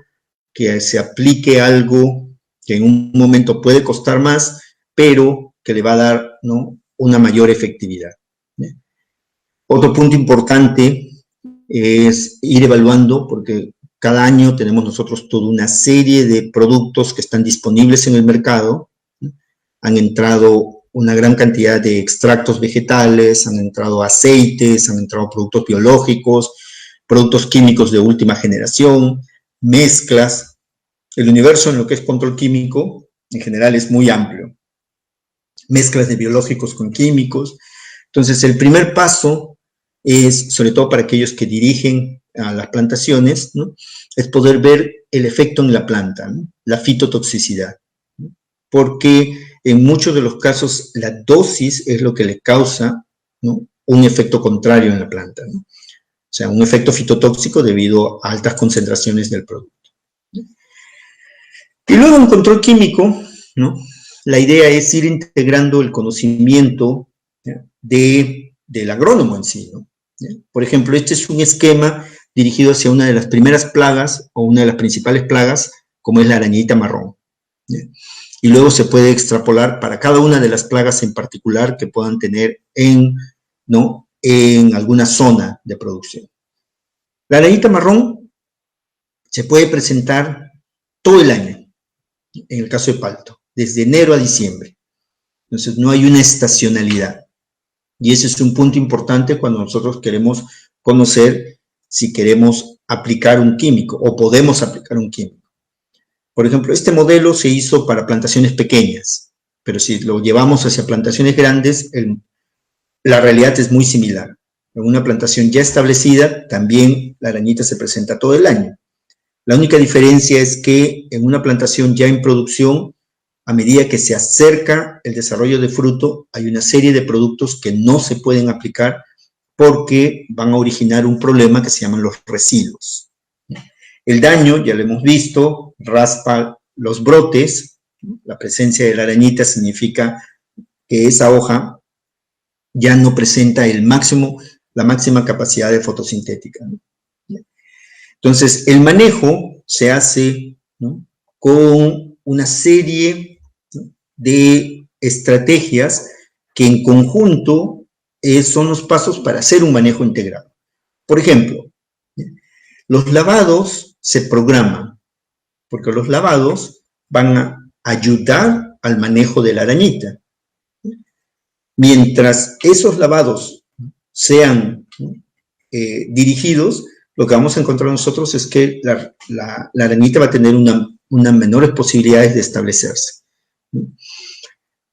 que se aplique algo que en un momento puede costar más, pero que le va a dar, ¿no?, una mayor efectividad. Otro punto importante es ir evaluando, porque cada año tenemos nosotros toda una serie de productos que están disponibles en el mercado, ¿no? Han entrado una gran cantidad de extractos vegetales, han entrado aceites, han entrado productos biológicos, productos químicos de última generación, mezclas. El universo en lo que es control químico, en general, es muy amplio. Mezclas de biológicos con químicos. Entonces, el primer paso es, sobre todo para aquellos que dirigen a las plantaciones, ¿no?, es poder ver el efecto en la planta, ¿no?, la fitotoxicidad, ¿no?, porque en muchos de los casos la dosis es lo que le causa, ¿no?, un efecto contrario en la planta, ¿no? O sea, un efecto fitotóxico debido a altas concentraciones del producto, ¿no? Y luego en control químico, ¿no?, la idea es ir integrando el conocimiento del agrónomo en sí, ¿no? Por ejemplo, este es un esquema dirigido hacia una de las primeras plagas o una de las principales plagas, como es la arañita marrón, ¿sí? Y luego se puede extrapolar para cada una de las plagas en particular que puedan tener en alguna zona de producción. La arañita marrón se puede presentar todo el año, en el caso de palto, desde enero a diciembre. Entonces, no hay una estacionalidad. Y ese es un punto importante cuando nosotros queremos conocer si queremos aplicar un químico o podemos aplicar un químico. Por ejemplo, este modelo se hizo para plantaciones pequeñas, pero si lo llevamos hacia plantaciones grandes, la realidad es muy similar. En una plantación ya establecida, también la arañita se presenta todo el año. La única diferencia es que en una plantación ya en producción, a medida que se acerca el desarrollo de fruto, hay una serie de productos que no se pueden aplicar porque van a originar un problema que se llaman los residuos. El daño, ya lo hemos visto, raspa los brotes. La presencia de la arañita significa que esa hoja ya no presenta la máxima capacidad de fotosintética, ¿no? Entonces, el manejo se hace, ¿no?, con una serie, ¿no?, de estrategias que en conjunto son los pasos para hacer un manejo integrado. Por ejemplo, los lavados se programan, porque los lavados van a ayudar al manejo de la arañita. Mientras esos lavados sean dirigidos, lo que vamos a encontrar nosotros es que la arañita va a tener unas menores posibilidades de establecerse, ¿no?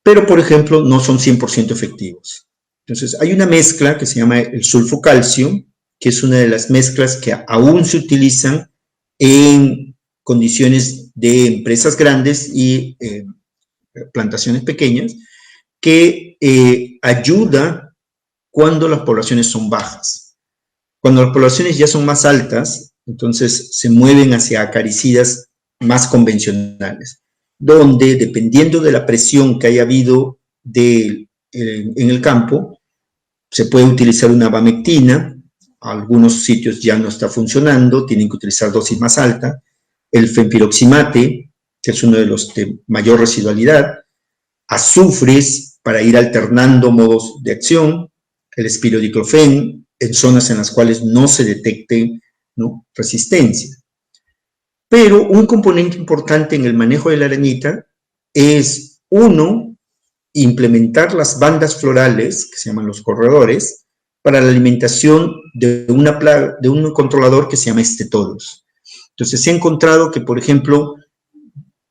Pero, por ejemplo, no son 100% efectivos. Entonces, hay una mezcla que se llama el sulfocalcio, que es una de las mezclas que aún se utilizan en condiciones de empresas grandes y plantaciones pequeñas, que ayuda cuando las poblaciones son bajas. Cuando las poblaciones ya son más altas, entonces se mueven hacia acaricidas más convencionales, donde, dependiendo de la presión que haya habido en el campo, se puede utilizar una abamectina. Algunos sitios ya no está funcionando, tienen que utilizar dosis más alta. El fenpiroximate, que es uno de los de mayor residualidad. Azufres, para ir alternando modos de acción. El espirodiclofen, en zonas en las cuales no se detecte, ¿no?, resistencia. Pero un componente importante en el manejo de la arañita es, uno, implementar las bandas florales, que se llaman los corredores, para la alimentación de un controlador que se llama Stetoros. Entonces, se ha encontrado que, por ejemplo,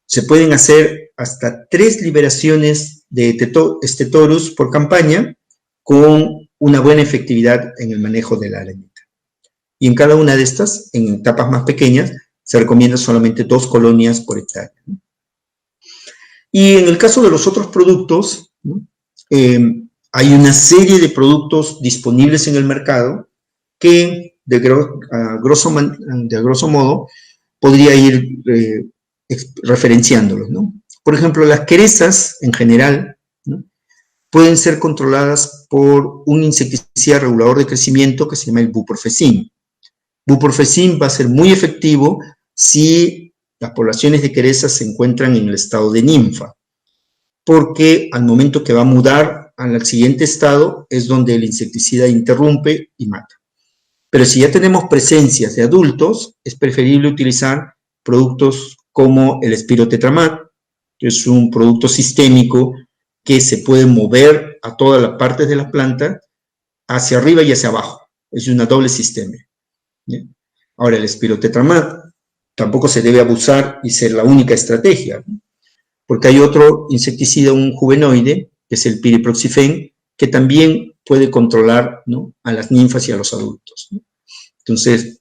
se pueden hacer hasta 3 liberaciones de Stetoros por campaña con una buena efectividad en el manejo de la arañita. Y en cada una de estas, en etapas más pequeñas, se recomienda solamente 2 colonias por hectárea, ¿no? Y en el caso de los otros productos, ¿no?, hay una serie de productos disponibles en el mercado que, a grosso modo, podría ir referenciándolos, ¿no? Por ejemplo, las querezas, en general, ¿no?, pueden ser controladas por un insecticida regulador de crecimiento que se llama el buprofezin. Buprofezin va a ser muy efectivo si las poblaciones de querezas se encuentran en el estado de ninfa, porque al momento que va a mudar al siguiente estado es donde el insecticida interrumpe y mata. Pero si ya tenemos presencias de adultos, es preferible utilizar productos como el espirotetramat, que es un producto sistémico que se puede mover a todas las partes de la planta, hacia arriba y hacia abajo. Es una doble sistema. ¿Bien? Ahora, el espirotetramab tampoco se debe abusar y ser la única estrategia, ¿no? Porque hay otro insecticida, un juvenoide, que es el piriproxifen, que también puede controlar, ¿no?, a las ninfas y a los adultos, ¿no? Entonces,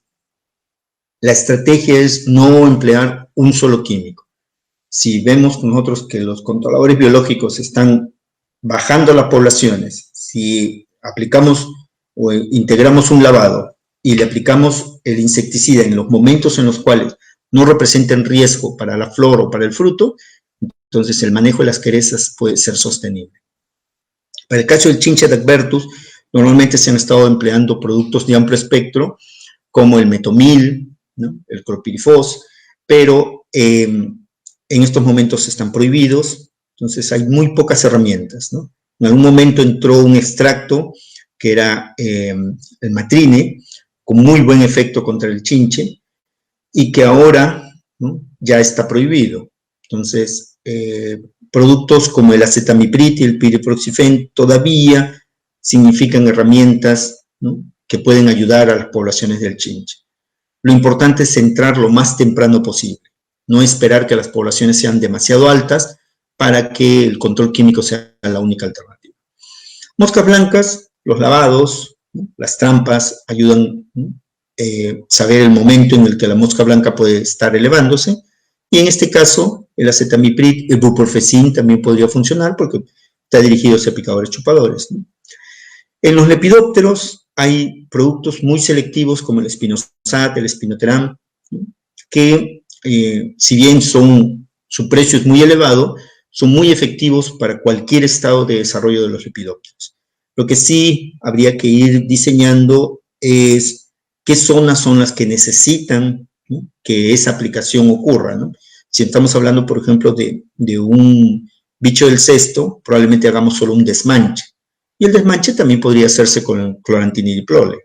la estrategia es no emplear un solo químico. Si vemos nosotros que los controladores biológicos están bajando las poblaciones, si aplicamos o integramos un lavado y le aplicamos el insecticida en los momentos en los cuales no representen riesgo para la flor o para el fruto, entonces el manejo de las querezas puede ser sostenible. Para el caso del chinche de advertus, normalmente se han estado empleando productos de amplio espectro, como el metomil, ¿no?, el clorpirifos, pero en estos momentos están prohibidos, entonces hay muy pocas herramientas, ¿no? En algún momento entró un extracto que era el matrine, con muy buen efecto contra el chinche, y que ahora, ¿no?, ya está prohibido. Entonces, productos como el acetamiprid y el piriproxifen todavía significan herramientas, ¿no?, que pueden ayudar a las poblaciones del chinche. Lo importante es entrar lo más temprano posible, no esperar que las poblaciones sean demasiado altas para que el control químico sea la única alternativa. Moscas blancas, los lavados, ¿no?, las trampas ayudan, ¿no?, saber el momento en el que la mosca blanca puede estar elevándose, y en este caso el acetamiprid, el buprofezin también podría funcionar porque está dirigido hacia picadores chupadores, ¿no? En los lepidópteros hay productos muy selectivos como el espinosat, el espinoteram, ¿no?, que si bien su precio es muy elevado, son muy efectivos para cualquier estado de desarrollo de los lepidópteros. Lo que sí habría que ir diseñando es qué zonas son las que necesitan, ¿no?, que esa aplicación ocurra, ¿no? Si estamos hablando, por ejemplo, de un bicho del cesto, probablemente hagamos solo un desmanche. Y el desmanche también podría hacerse con clorantiniliprole.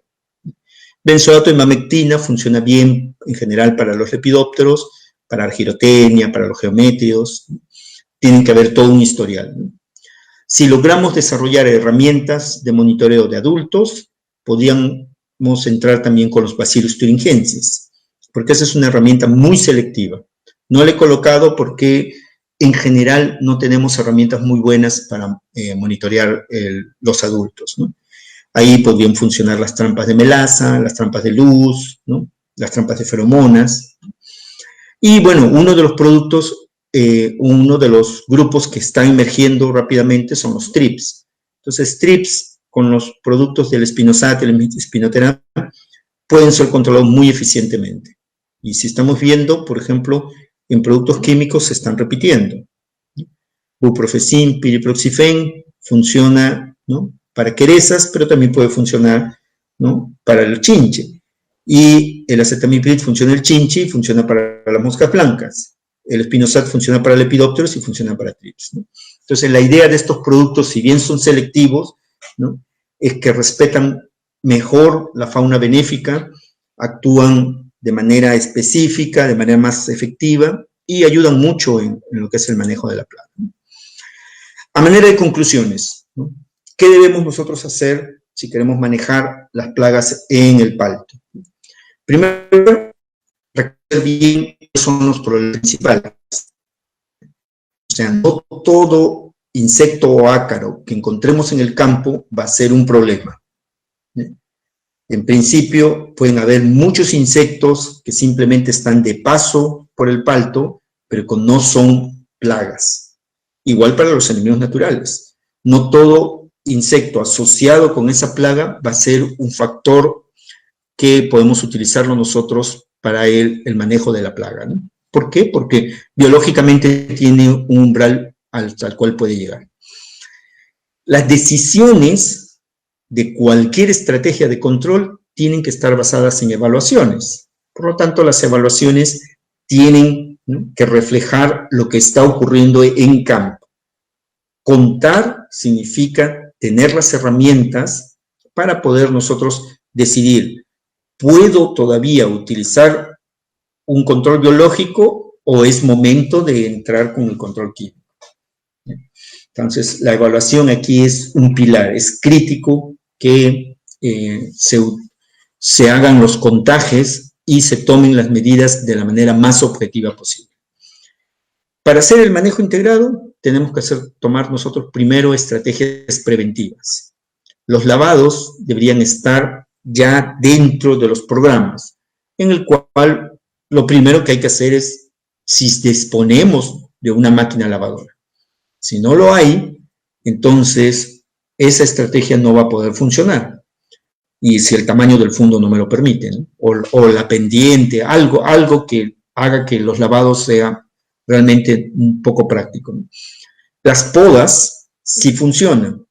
Benzoato de mamectina funciona bien en general para los lepidópteros, para argirotenia, para los geométridos. Tienen que haber todo un historial, ¿no? Si logramos desarrollar herramientas de monitoreo de adultos, podríamos entrar también con los Bacillus thuringiensis, porque esa es una herramienta muy selectiva. No la he colocado porque en general no tenemos herramientas muy buenas para monitorear los adultos, ¿no? Ahí podrían funcionar las trampas de melaza, las trampas de luz, ¿no?, las trampas de feromonas. Y bueno, uno de los productos, uno de los grupos que está emergiendo rápidamente son los TRIPS. Entonces, TRIPS con los productos del espinosat, el espinoteram, pueden ser controlados muy eficientemente. Y si estamos viendo, por ejemplo, en productos químicos se están repitiendo. Buprofezin, piriproxifen, funciona, ¿no?, para querezas, pero también puede funcionar, ¿no?, para el chinche. Y el acetamiprid funciona el chinche y funciona para las moscas blancas. El espinosat funciona para lepidópteros y funciona para trips, ¿no? Entonces, la idea de estos productos, si bien son selectivos, ¿no?, es que respetan mejor la fauna benéfica, actúan de manera específica, de manera más efectiva, y ayudan mucho en lo que es el manejo de la plaga, ¿no? A manera de conclusiones, ¿no?, ¿qué debemos nosotros hacer si queremos manejar las plagas en el palto? Primero, reconocer bien qué son los problemas principales. O sea, no todo insecto o ácaro que encontremos en el campo va a ser un problema. En principio, pueden haber muchos insectos que simplemente están de paso por el palto, pero que no son plagas. Igual para los enemigos naturales. No todo insecto asociado con esa plaga va a ser un factor que podemos utilizarlo nosotros para el manejo de la plaga, ¿no? ¿Por qué? Porque biológicamente tiene un umbral al cual puede llegar. Las decisiones de cualquier estrategia de control tienen que estar basadas en evaluaciones. Por lo tanto, las evaluaciones tienen, ¿no?, que reflejar lo que está ocurriendo en campo. Contar significa tener las herramientas para poder nosotros decidir, ¿puedo todavía utilizar un control biológico o es momento de entrar con el control químico? Entonces, la evaluación aquí es un pilar, es crítico que se hagan los contajes y se tomen las medidas de la manera más objetiva posible. Para hacer el manejo integrado, tenemos que tomar nosotros primero estrategias preventivas. Los lavados deberían estar ya dentro de los programas, en el cual lo primero que hay que hacer es, si disponemos de una máquina lavadora. Si no lo hay, entonces esa estrategia no va a poder funcionar. Y si el tamaño del fondo no me lo permite, ¿no? o la pendiente, algo que haga que los lavados sean realmente un poco prácticos, ¿no? Las podas sí funcionan.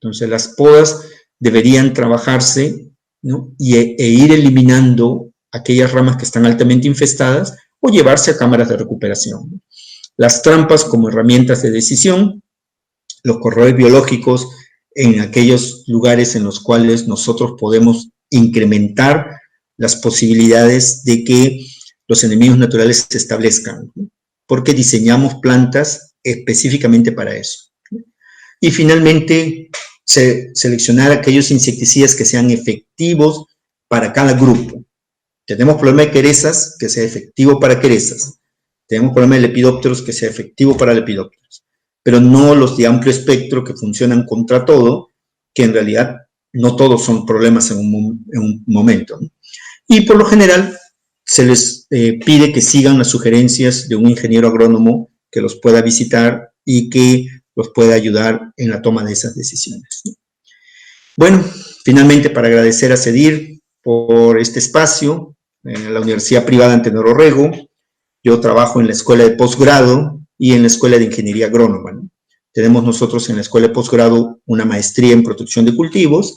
Entonces las podas deberían trabajarse, ¿no? e ir eliminando aquellas ramas que están altamente infestadas o llevarse a cámaras de recuperación, ¿no? Las trampas como herramientas de decisión, los corredores biológicos en aquellos lugares en los cuales nosotros podemos incrementar las posibilidades de que los enemigos naturales se establezcan, ¿no? Porque diseñamos plantas específicamente para eso. Y finalmente, seleccionar aquellos insecticidas que sean efectivos para cada grupo. Tenemos problema de querezas, que sea efectivo para querezas. Tenemos problema de lepidópteros, que sea efectivo para lepidópteros. Pero no los de amplio espectro que funcionan contra todo, que en realidad no todos son problemas en un momento, ¿no? Y por lo general se les pide que sigan las sugerencias de un ingeniero agrónomo que los pueda visitar y que los pueda ayudar en la toma de esas decisiones, ¿no? Bueno, finalmente para agradecer a CEDIR por este espacio, en la Universidad Privada Antenor Orrego. Yo trabajo en la Escuela de Posgrado y en la Escuela de Ingeniería Agrónoma, ¿no? Tenemos nosotros en la Escuela de Posgrado una maestría en protección de cultivos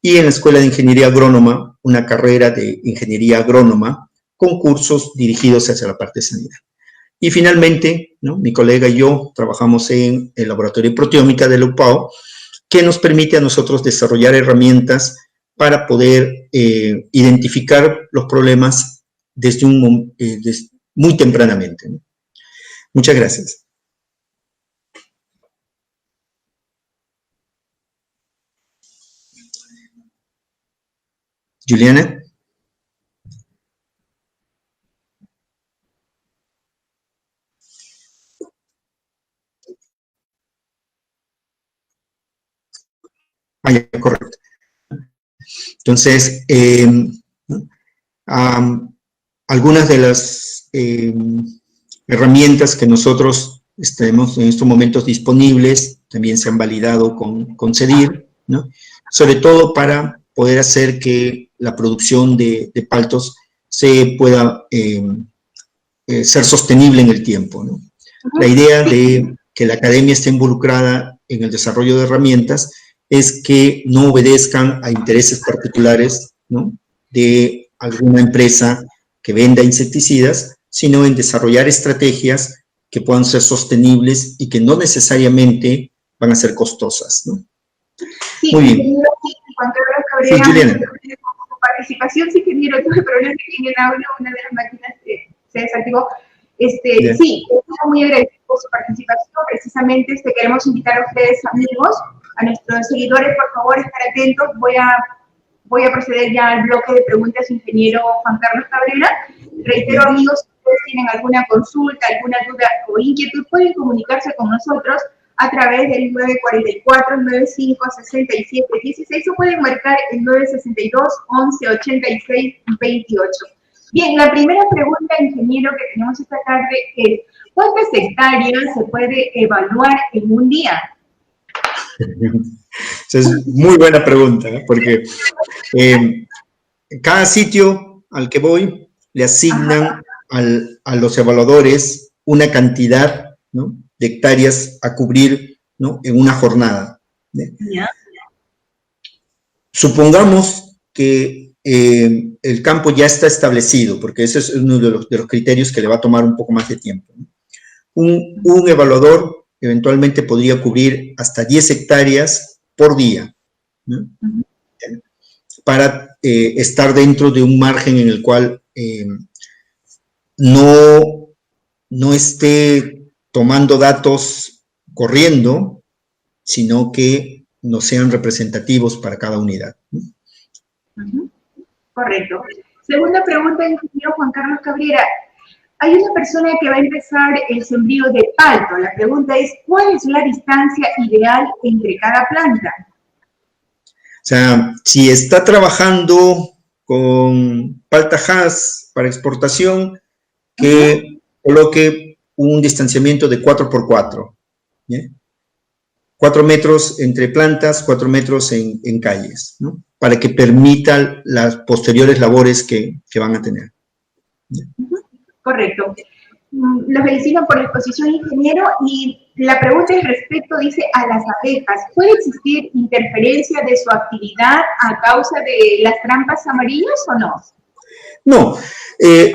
y en la Escuela de Ingeniería Agrónoma una carrera de Ingeniería Agrónoma con cursos dirigidos hacia la parte de sanidad. Y finalmente, ¿no?, mi colega y yo trabajamos en el Laboratorio de Proteómica de la UPAO, que nos permite a nosotros desarrollar herramientas para poder identificar los problemas desde muy tempranamente, ¿no? Muchas gracias. Juliana. Ya, correcto. Entonces, algunas de las herramientas que nosotros tenemos en estos momentos disponibles también se han validado con CEDIR, ¿no? Sobre todo para poder hacer que la producción de paltos se pueda ser sostenible en el tiempo, ¿no? La idea de que la academia esté involucrada en el desarrollo de herramientas es que no obedezcan a intereses particulares, ¿no?, de alguna empresa que venda insecticidas, sino en desarrollar estrategias que puedan ser sostenibles y que no necesariamente van a ser costosas, ¿no? Sí, muy bien. Juan Carlos Cabrera, sí, Juliana. Con participación, sí, ingeniero, tuve problemas en el audio, una de las máquinas se desactivó. Sí, estamos muy agradecidos por su participación. Precisamente queremos invitar a ustedes, amigos, a nuestros seguidores, por favor, estar atentos. Voy a proceder ya al bloque de preguntas, ingeniero Juan Carlos Cabrera. Reitero, amigos, si ustedes tienen alguna consulta, alguna duda o inquietud, pueden comunicarse con nosotros a través del 944-95-67-16 o pueden marcar el 962-11-86-28. Bien, la primera pregunta, ingeniero, que tenemos esta tarde es, ¿cuántas hectáreas se puede evaluar en un día? Es muy buena pregunta, ¿eh? Porque cada sitio al que voy le asignan a los evaluadores una cantidad, ¿no?, de hectáreas a cubrir, ¿no?, en una jornada, ¿no? Yeah. Supongamos que el campo ya está establecido, porque ese es uno de los criterios que le va a tomar un poco más de tiempo, ¿no? Un evaluador eventualmente podría cubrir hasta 10 hectáreas por día, ¿no?, para estar dentro de un margen en el cual no esté tomando datos corriendo, sino que no sean representativos para cada unidad. Correcto. Segunda pregunta, ingeniero Juan Carlos Cabrera. Hay una persona que va a empezar el sembrío de palto. La pregunta es, ¿cuál es la distancia ideal entre cada planta? O sea, si está trabajando con palta Hass para exportación, que coloque un distanciamiento de 4x4. ¿Bien? 4 metros entre plantas, 4 metros en calles, ¿no? Para que permita las posteriores labores que van a tener. Correcto. Los felicito por la exposición, ingeniero, y la pregunta es respecto, dice, a las abejas. ¿Puede existir interferencia de su actividad a causa de las trampas amarillas o no? No,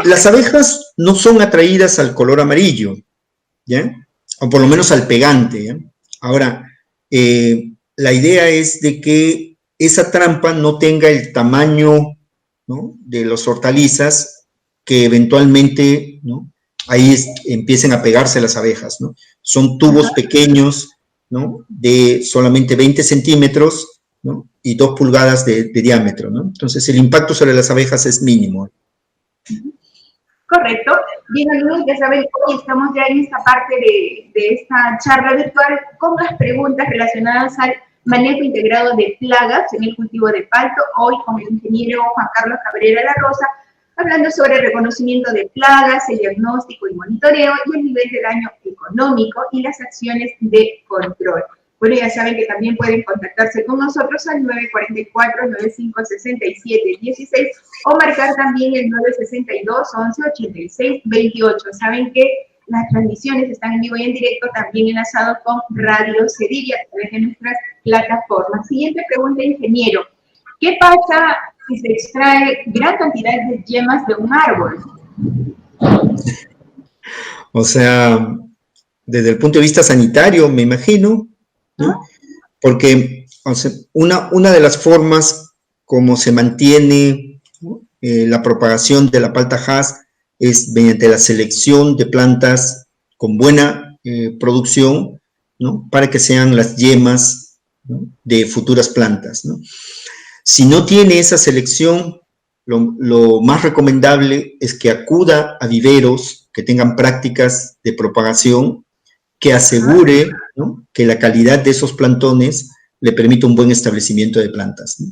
las abejas no son atraídas al color amarillo, ¿ya? O por lo menos al pegante, ¿ya? Ahora, la idea es de que esa trampa no tenga el tamaño, ¿no?, de las hortalizas que eventualmente, ¿no?, ahí empiecen a pegarse las abejas, ¿no? Son tubos pequeños, ¿no?, de solamente 20 centímetros, ¿no?, y 2 pulgadas de diámetro, ¿no? Entonces, el impacto sobre las abejas es mínimo. Correcto. Bien, amigos, ya saben, hoy estamos ya en esta parte de esta charla virtual con las preguntas relacionadas al manejo integrado de plagas en el cultivo de palto, hoy con el ingeniero Juan Carlos Cabrera La Rosa, hablando sobre el reconocimiento de plagas, el diagnóstico y monitoreo y el nivel de daño económico y las acciones de control. Bueno, ya saben que también pueden contactarse con nosotros al 944-9567-16 o marcar también el 962-11-86-28. Saben que las transmisiones están en vivo y en directo, también enlazados con Radio Sevilla a través de nuestras plataformas. Siguiente pregunta, ingeniero. ¿Qué pasa si se extrae gran cantidad de yemas de un árbol? O sea, desde el punto de vista sanitario, me imagino, ¿no? Porque, o sea, una de las formas como se mantiene, ¿no?, la propagación de la palta Hass es mediante la selección de plantas con buena producción, ¿no?, para que sean las yemas, ¿no?, de futuras plantas, ¿no? Si no tiene esa selección, lo más recomendable es que acuda a viveros que tengan prácticas de propagación que asegure, ¿no?, que la calidad de esos plantones le permita un buen establecimiento de plantas, ¿no?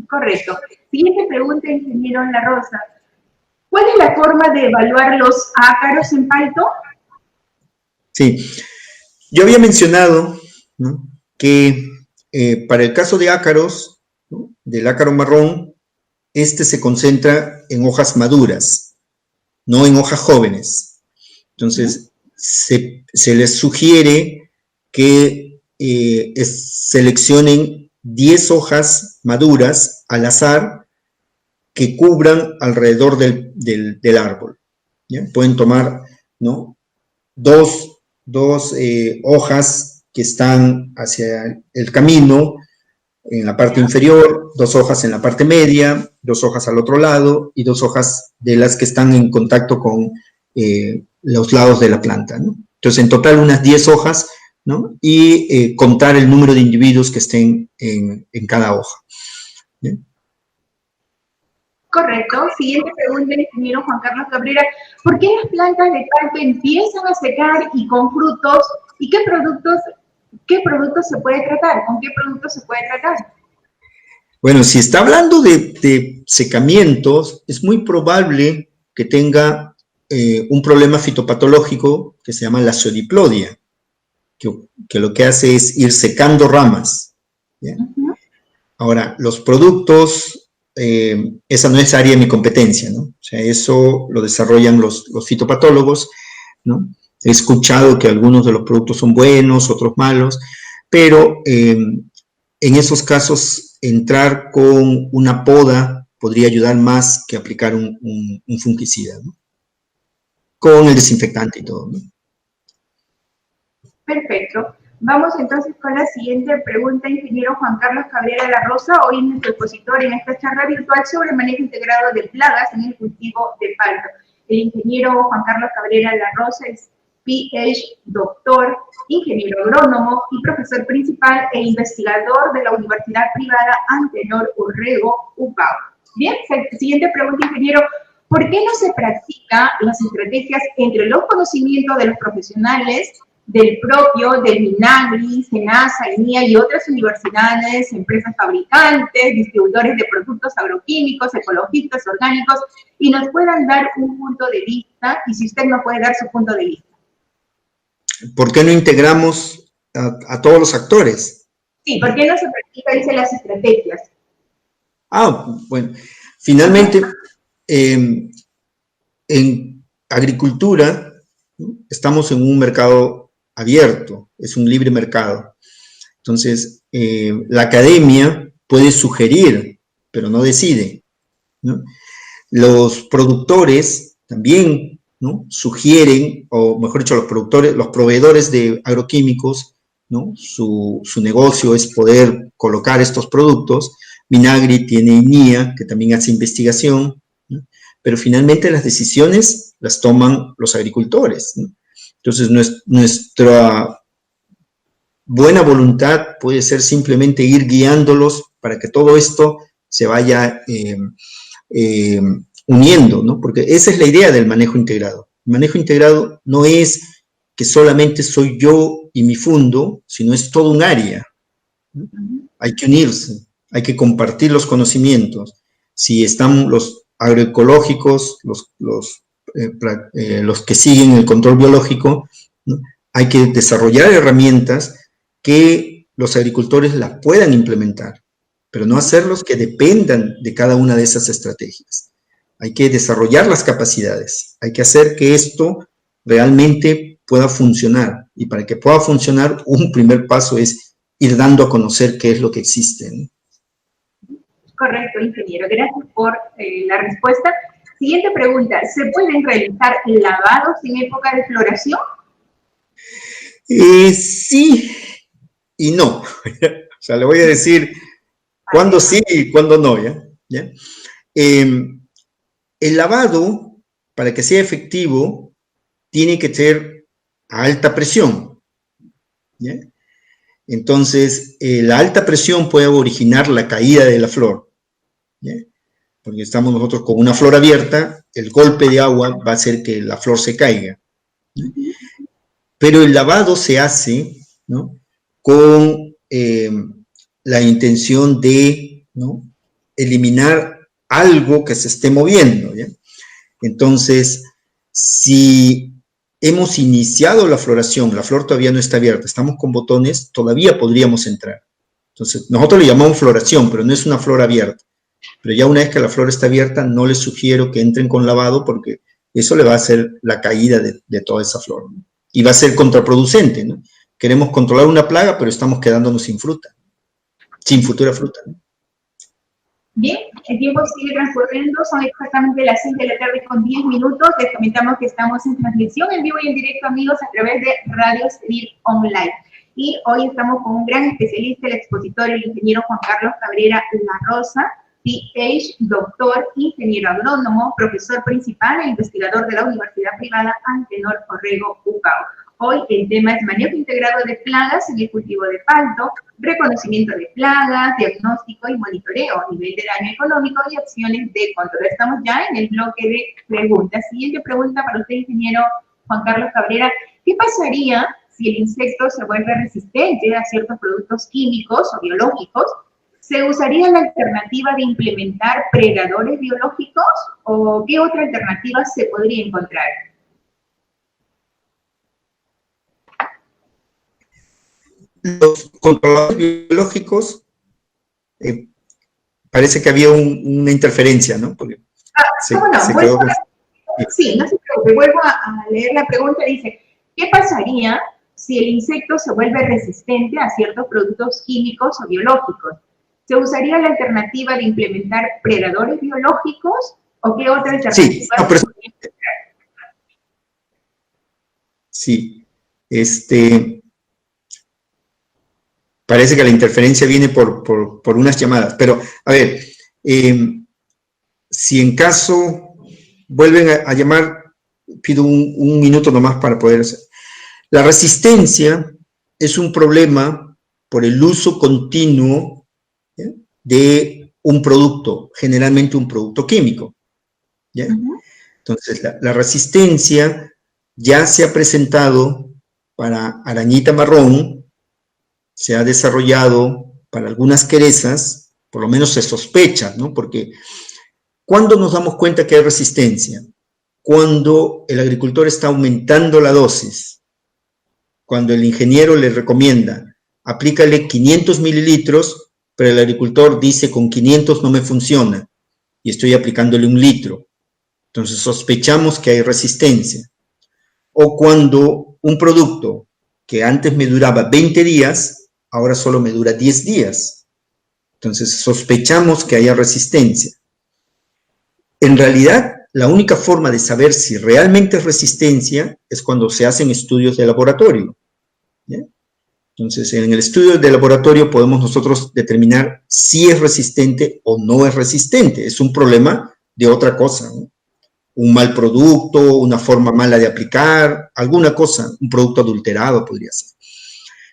Correcto. Siguiente pregunta, ingeniero La Rosa. ¿Cuál es la forma de evaluar los ácaros en palto? Sí, yo había mencionado, ¿no?, que para el caso de ácaros, ¿no?, del ácaro marrón, este se concentra en hojas maduras, no en hojas jóvenes. Entonces, se les sugiere que seleccionen 10 hojas maduras al azar que cubran alrededor del árbol, ¿ya? Pueden tomar, ¿no?, dos hojas que están hacia el camino, en la parte inferior, 2 hojas en la parte media, 2 hojas al otro lado y 2 hojas de las que están en contacto con los lados de la planta, ¿no? Entonces, en total, unas 10 hojas, ¿no?, y contar el número de individuos que estén en cada hoja. ¿Bien? Correcto. Siguiente pregunta, ingeniero Juan Carlos Cabrera. ¿Por qué las plantas de palto empiezan a secar y con frutos? ¿Y qué productos se puede tratar? ¿Con qué productos se puede tratar? Bueno, si está hablando de secamientos, es muy probable que tenga un problema fitopatológico que se llama la pseudiplodia, que lo que hace es ir secando ramas, ¿ya? Ahora, los productos, esa no es área de mi competencia, ¿no? O sea, eso lo desarrollan los fitopatólogos, ¿no? He escuchado que algunos de los productos son buenos, otros malos, pero en esos casos entrar con una poda podría ayudar más que aplicar un fungicida, ¿no?, con el desinfectante y todo, ¿no? Perfecto. Vamos entonces con la siguiente pregunta, ingeniero Juan Carlos Cabrera La Rosa, hoy nuestro expositor en esta charla virtual sobre manejo integrado de plagas en el cultivo de palto. El ingeniero Juan Carlos Cabrera La Rosa es PhD, doctor, ingeniero agrónomo y profesor principal e investigador de la Universidad Privada Antenor Orrego, UPAO. Bien, siguiente pregunta, ingeniero. ¿Por qué no se practican las estrategias entre los conocimientos de los profesionales del propio, del Minagri, SENASA, INIA y otras universidades, empresas fabricantes, distribuidores de productos agroquímicos, ecologistas, orgánicos, y nos puedan dar un punto de vista, y si usted no puede dar su punto de vista? ¿Por qué no integramos a todos los actores? Sí, ¿por qué no se practican, dice, las estrategias? Bueno, finalmente, en agricultura, ¿no?, estamos en un mercado abierto, es un libre mercado. Entonces, la academia puede sugerir, pero no decide, ¿no? Los productores también, ¿no?, sugieren, o mejor dicho, los proveedores de agroquímicos, ¿no?, su negocio es poder colocar estos productos. Minagri tiene INIA, que también hace investigación, ¿no?, pero finalmente las decisiones las toman los agricultores, ¿no? Entonces, nuestra buena voluntad puede ser simplemente ir guiándolos para que todo esto se vaya uniendo, ¿no? Porque esa es la idea del manejo integrado. El manejo integrado no es que solamente soy yo y mi fundo, sino es todo un área, ¿no? Hay que unirse, hay que compartir los conocimientos. Si están los agroecológicos, los que siguen el control biológico, ¿no?, hay que desarrollar herramientas que los agricultores las puedan implementar, pero no hacerlos que dependan de cada una de esas estrategias. Hay que desarrollar las capacidades, hay que hacer que esto realmente pueda funcionar, y para que pueda funcionar, un primer paso es ir dando a conocer qué es lo que existe, ¿no? Correcto, ingeniero. Gracias por la respuesta. Siguiente pregunta. ¿Se pueden realizar lavados en época de floración? Sí y no. O sea, le voy a decir cuándo sí y cuándo no, ¿ya? El lavado, para que sea efectivo, tiene que ser a alta presión, ¿ya? Entonces, la alta presión puede originar la caída de la flor, ¿ya? Porque estamos nosotros con una flor abierta, el golpe de agua va a hacer que la flor se caiga, ¿no? Pero el lavado se hace, ¿no?, con la intención de, ¿no?, eliminar algo que se esté moviendo, ¿ya? Entonces, si hemos iniciado la floración, la flor todavía no está abierta, estamos con botones, todavía podríamos entrar. Entonces, nosotros le llamamos floración, pero no es una flor abierta. Pero ya una vez que la flor está abierta, no les sugiero que entren con lavado, porque eso le va a hacer la caída de toda esa flor, ¿no? Y va a ser contraproducente, ¿no? Queremos controlar una plaga, pero estamos quedándonos sin fruta, sin futura fruta, ¿no? Bien, el tiempo sigue transcurriendo, son exactamente las 6 de la tarde con 10 minutos. Les comentamos que estamos en transmisión en vivo y en directo, amigos, a través de Radio Sedir Online. Y hoy estamos con un gran especialista, el expositor, el ingeniero Juan Carlos Cabrera La Rosa, PhD, doctor, ingeniero agrónomo, profesor principal e investigador de la Universidad Privada Antenor Orrego, UPAO. Hoy el tema es manejo integrado de plagas en el cultivo de palto, reconocimiento de plagas, diagnóstico y monitoreo, nivel de daño económico y acciones de control. Estamos ya en el bloque de preguntas. Siguiente pregunta para usted, ingeniero Juan Carlos Cabrera. ¿Qué pasaría si el insecto se vuelve resistente a ciertos productos químicos o biológicos? ¿Se usaría la alternativa de implementar predadores biológicos o qué otra alternativa se podría encontrar? Los controladores biológicos, parece que había una interferencia, ¿no? Porque ¿cómo no? Sí, no se preocupe, vuelvo a leer la pregunta. Dice, ¿qué pasaría si el insecto se vuelve resistente a ciertos productos químicos o biológicos? ¿Se usaría la alternativa de implementar predadores biológicos o qué otra alternativa? Sí, no, pero sí, parece que la interferencia viene por unas llamadas, pero a ver, si en caso vuelven a llamar, pido un minuto nomás para poder hacer. La resistencia es un problema por el uso continuo, ¿ya?, de un producto, generalmente un producto químico, ¿ya? Entonces, la resistencia ya se ha presentado para arañita marrón, se ha desarrollado para algunas querezas, por lo menos se sospecha, ¿no? Porque ¿cuándo nos damos cuenta que hay resistencia? Cuando el agricultor está aumentando la dosis, cuando el ingeniero le recomienda, aplícale 500 mililitros, pero el agricultor dice con 500 no me funciona y estoy aplicándole 1 litro. Entonces sospechamos que hay resistencia. O cuando un producto que antes me duraba 20 días, ahora solo me dura 10 días. Entonces sospechamos que haya resistencia. En realidad, la única forma de saber si realmente es resistencia es cuando se hacen estudios de laboratorio, ¿ya? Entonces, en el estudio de laboratorio podemos nosotros determinar si es resistente o no es resistente. Es un problema de otra cosa, ¿no? Un mal producto, una forma mala de aplicar, alguna cosa, un producto adulterado podría ser.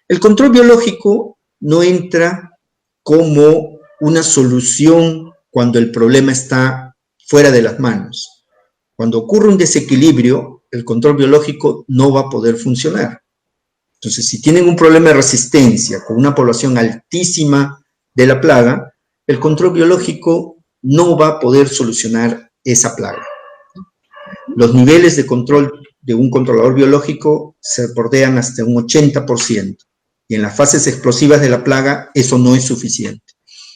El control biológico no entra como una solución cuando el problema está fuera de las manos. Cuando ocurre un desequilibrio, el control biológico no va a poder funcionar. Entonces, si tienen un problema de resistencia con una población altísima de la plaga, el control biológico no va a poder solucionar esa plaga. Los niveles de control de un controlador biológico se bordean hasta un 80%, y en las fases explosivas de la plaga eso no es suficiente.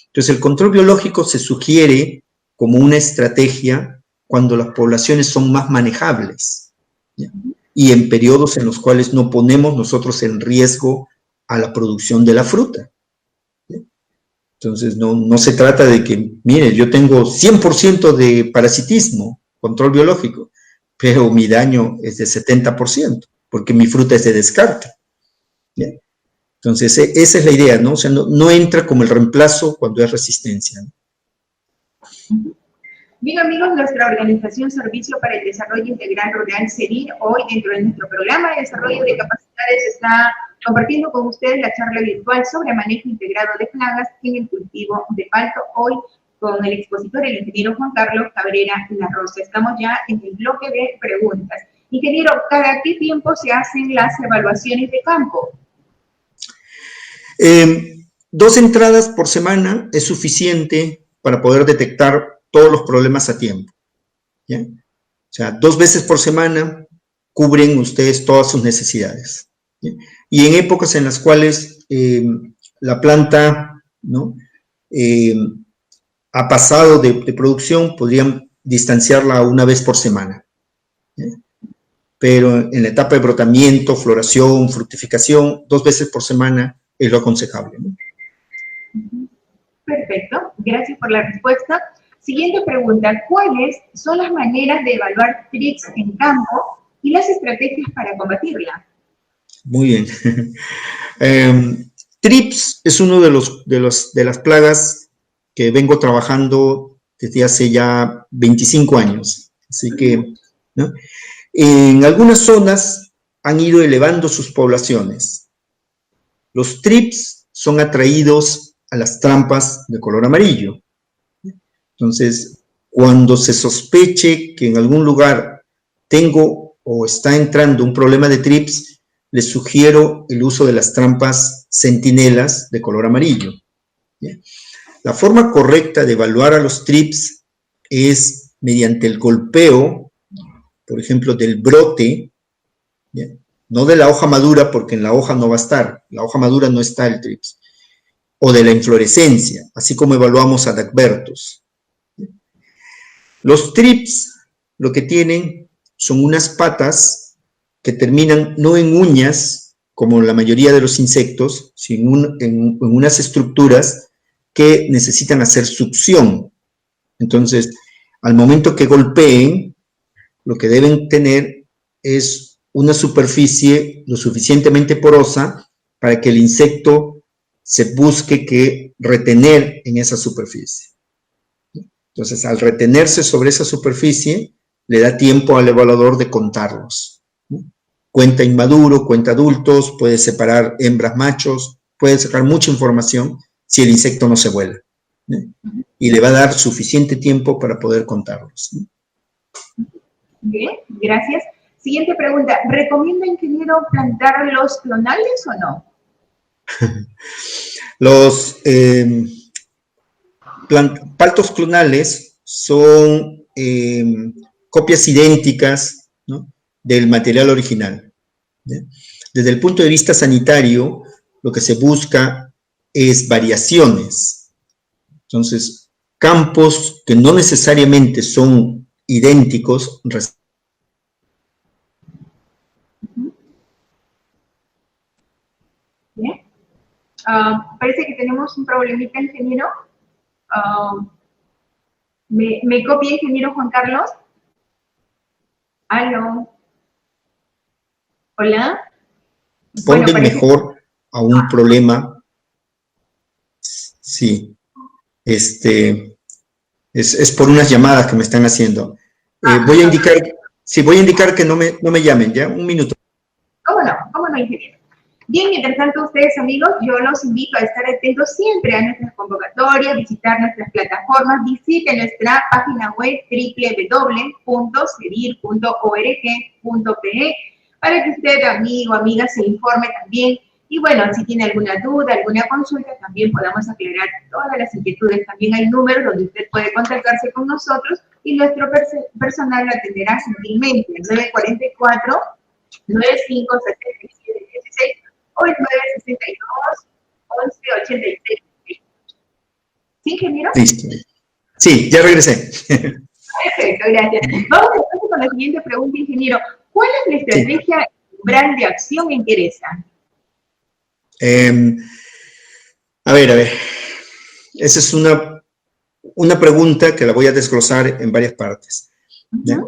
Entonces, el control biológico se sugiere como una estrategia cuando las poblaciones son más manejables, ¿ya?, y en periodos en los cuales no ponemos nosotros en riesgo a la producción de la fruta, ¿ya? Entonces, no se trata de que, mire, yo tengo 100% de parasitismo, control biológico, pero mi daño es de 70%, porque mi fruta es de descarte, ¿ya? Entonces, esa es la idea, ¿no? O sea, no entra como el reemplazo cuando es resistencia, ¿no? Bien, amigos, nuestra organización Servicio para el Desarrollo Integral Rural, SEDIR, hoy dentro de nuestro programa de desarrollo de capacidades está compartiendo con ustedes la charla virtual sobre manejo integrado de plagas en el cultivo de palto, hoy con el expositor, el ingeniero Juan Carlos Cabrera La Rosa. Estamos ya en el bloque de preguntas. Ingeniero, ¿cada qué tiempo se hacen las evaluaciones de campo? 2 entradas por semana es suficiente para poder detectar todos los problemas a tiempo, ¿ya? O sea, 2 veces por semana cubren ustedes todas sus necesidades, ¿ya? Y en épocas en las cuales la planta, ¿no?, ha pasado de producción, podrían distanciarla 1 vez por semana, ¿ya? Pero en la etapa de brotamiento, floración, fructificación, 2 veces por semana es lo aconsejable, ¿no? Perfecto, gracias por la respuesta. Siguiente pregunta, ¿cuáles son las maneras de evaluar trips en campo y las estrategias para combatirla? Muy bien. Trips es uno de las plagas que vengo trabajando desde hace ya 25 años. Así que, ¿no?, en algunas zonas han ido elevando sus poblaciones. Los trips son atraídos a las trampas de color amarillo. Entonces, cuando se sospeche que en algún lugar tengo o está entrando un problema de trips, les sugiero el uso de las trampas centinelas de color amarillo, ¿ya? La forma correcta de evaluar a los trips es mediante el golpeo, por ejemplo, del brote, ¿ya?, no de la hoja madura, porque en la hoja no va a estar, la hoja madura no está el trips, o de la inflorescencia, así como evaluamos a Dacbertus. Los trips lo que tienen son unas patas que terminan no en uñas, como la mayoría de los insectos, sino en unas estructuras que necesitan hacer succión. Entonces, al momento que golpeen, lo que deben tener es una superficie lo suficientemente porosa para que el insecto se busque que retener en esa superficie. Entonces, al retenerse sobre esa superficie, le da tiempo al evaluador de contarlos, ¿no? cuenta inmaduro, cuenta adultos, puede separar hembras, machos, puede sacar mucha información si el insecto no se vuela, ¿no? Y le va a dar suficiente tiempo para poder contarlos, ¿no? Bien, gracias. Siguiente pregunta, ¿recomienda, ingeniero, plantar los clonales o no? Los paltos clonales son copias idénticas, ¿no?, del material original, ¿sí? Desde el punto de vista sanitario, lo que se busca es variaciones. Entonces, campos que no necesariamente son idénticos. Bien. Parece que tenemos un problemita, ingeniero. ¿Me copia, ingeniero Juan Carlos? ¿Aló? ¿Hola? Responden bueno, mejor a un problema. Sí. Es por unas llamadas que me están haciendo. Voy a indicar que no me llamen, ¿ya? Un minuto. ¿Cómo no, ingeniero? Bien, mientras tanto, ustedes, amigos, yo los invito a estar atentos siempre a nuestras convocatorias, visitar nuestras plataformas, visiten nuestra página web www.cedir.org.pe para que usted, amigo, amiga, se informe también. Y bueno, si tiene alguna duda, alguna consulta, también podamos aclarar todas las inquietudes. También hay números donde usted puede contactarse con nosotros y nuestro personal lo atenderá gentilmente. El 944 957716 o el 962 1186. ¿Sí, ingeniero? Listo. Sí, ya regresé. Perfecto, gracias. Vamos entonces con la siguiente pregunta, ingeniero. ¿Cuál es la estrategia umbral de acción en Queresa? A ver. Esa es una pregunta que la voy a desglosar en varias partes, ¿ya?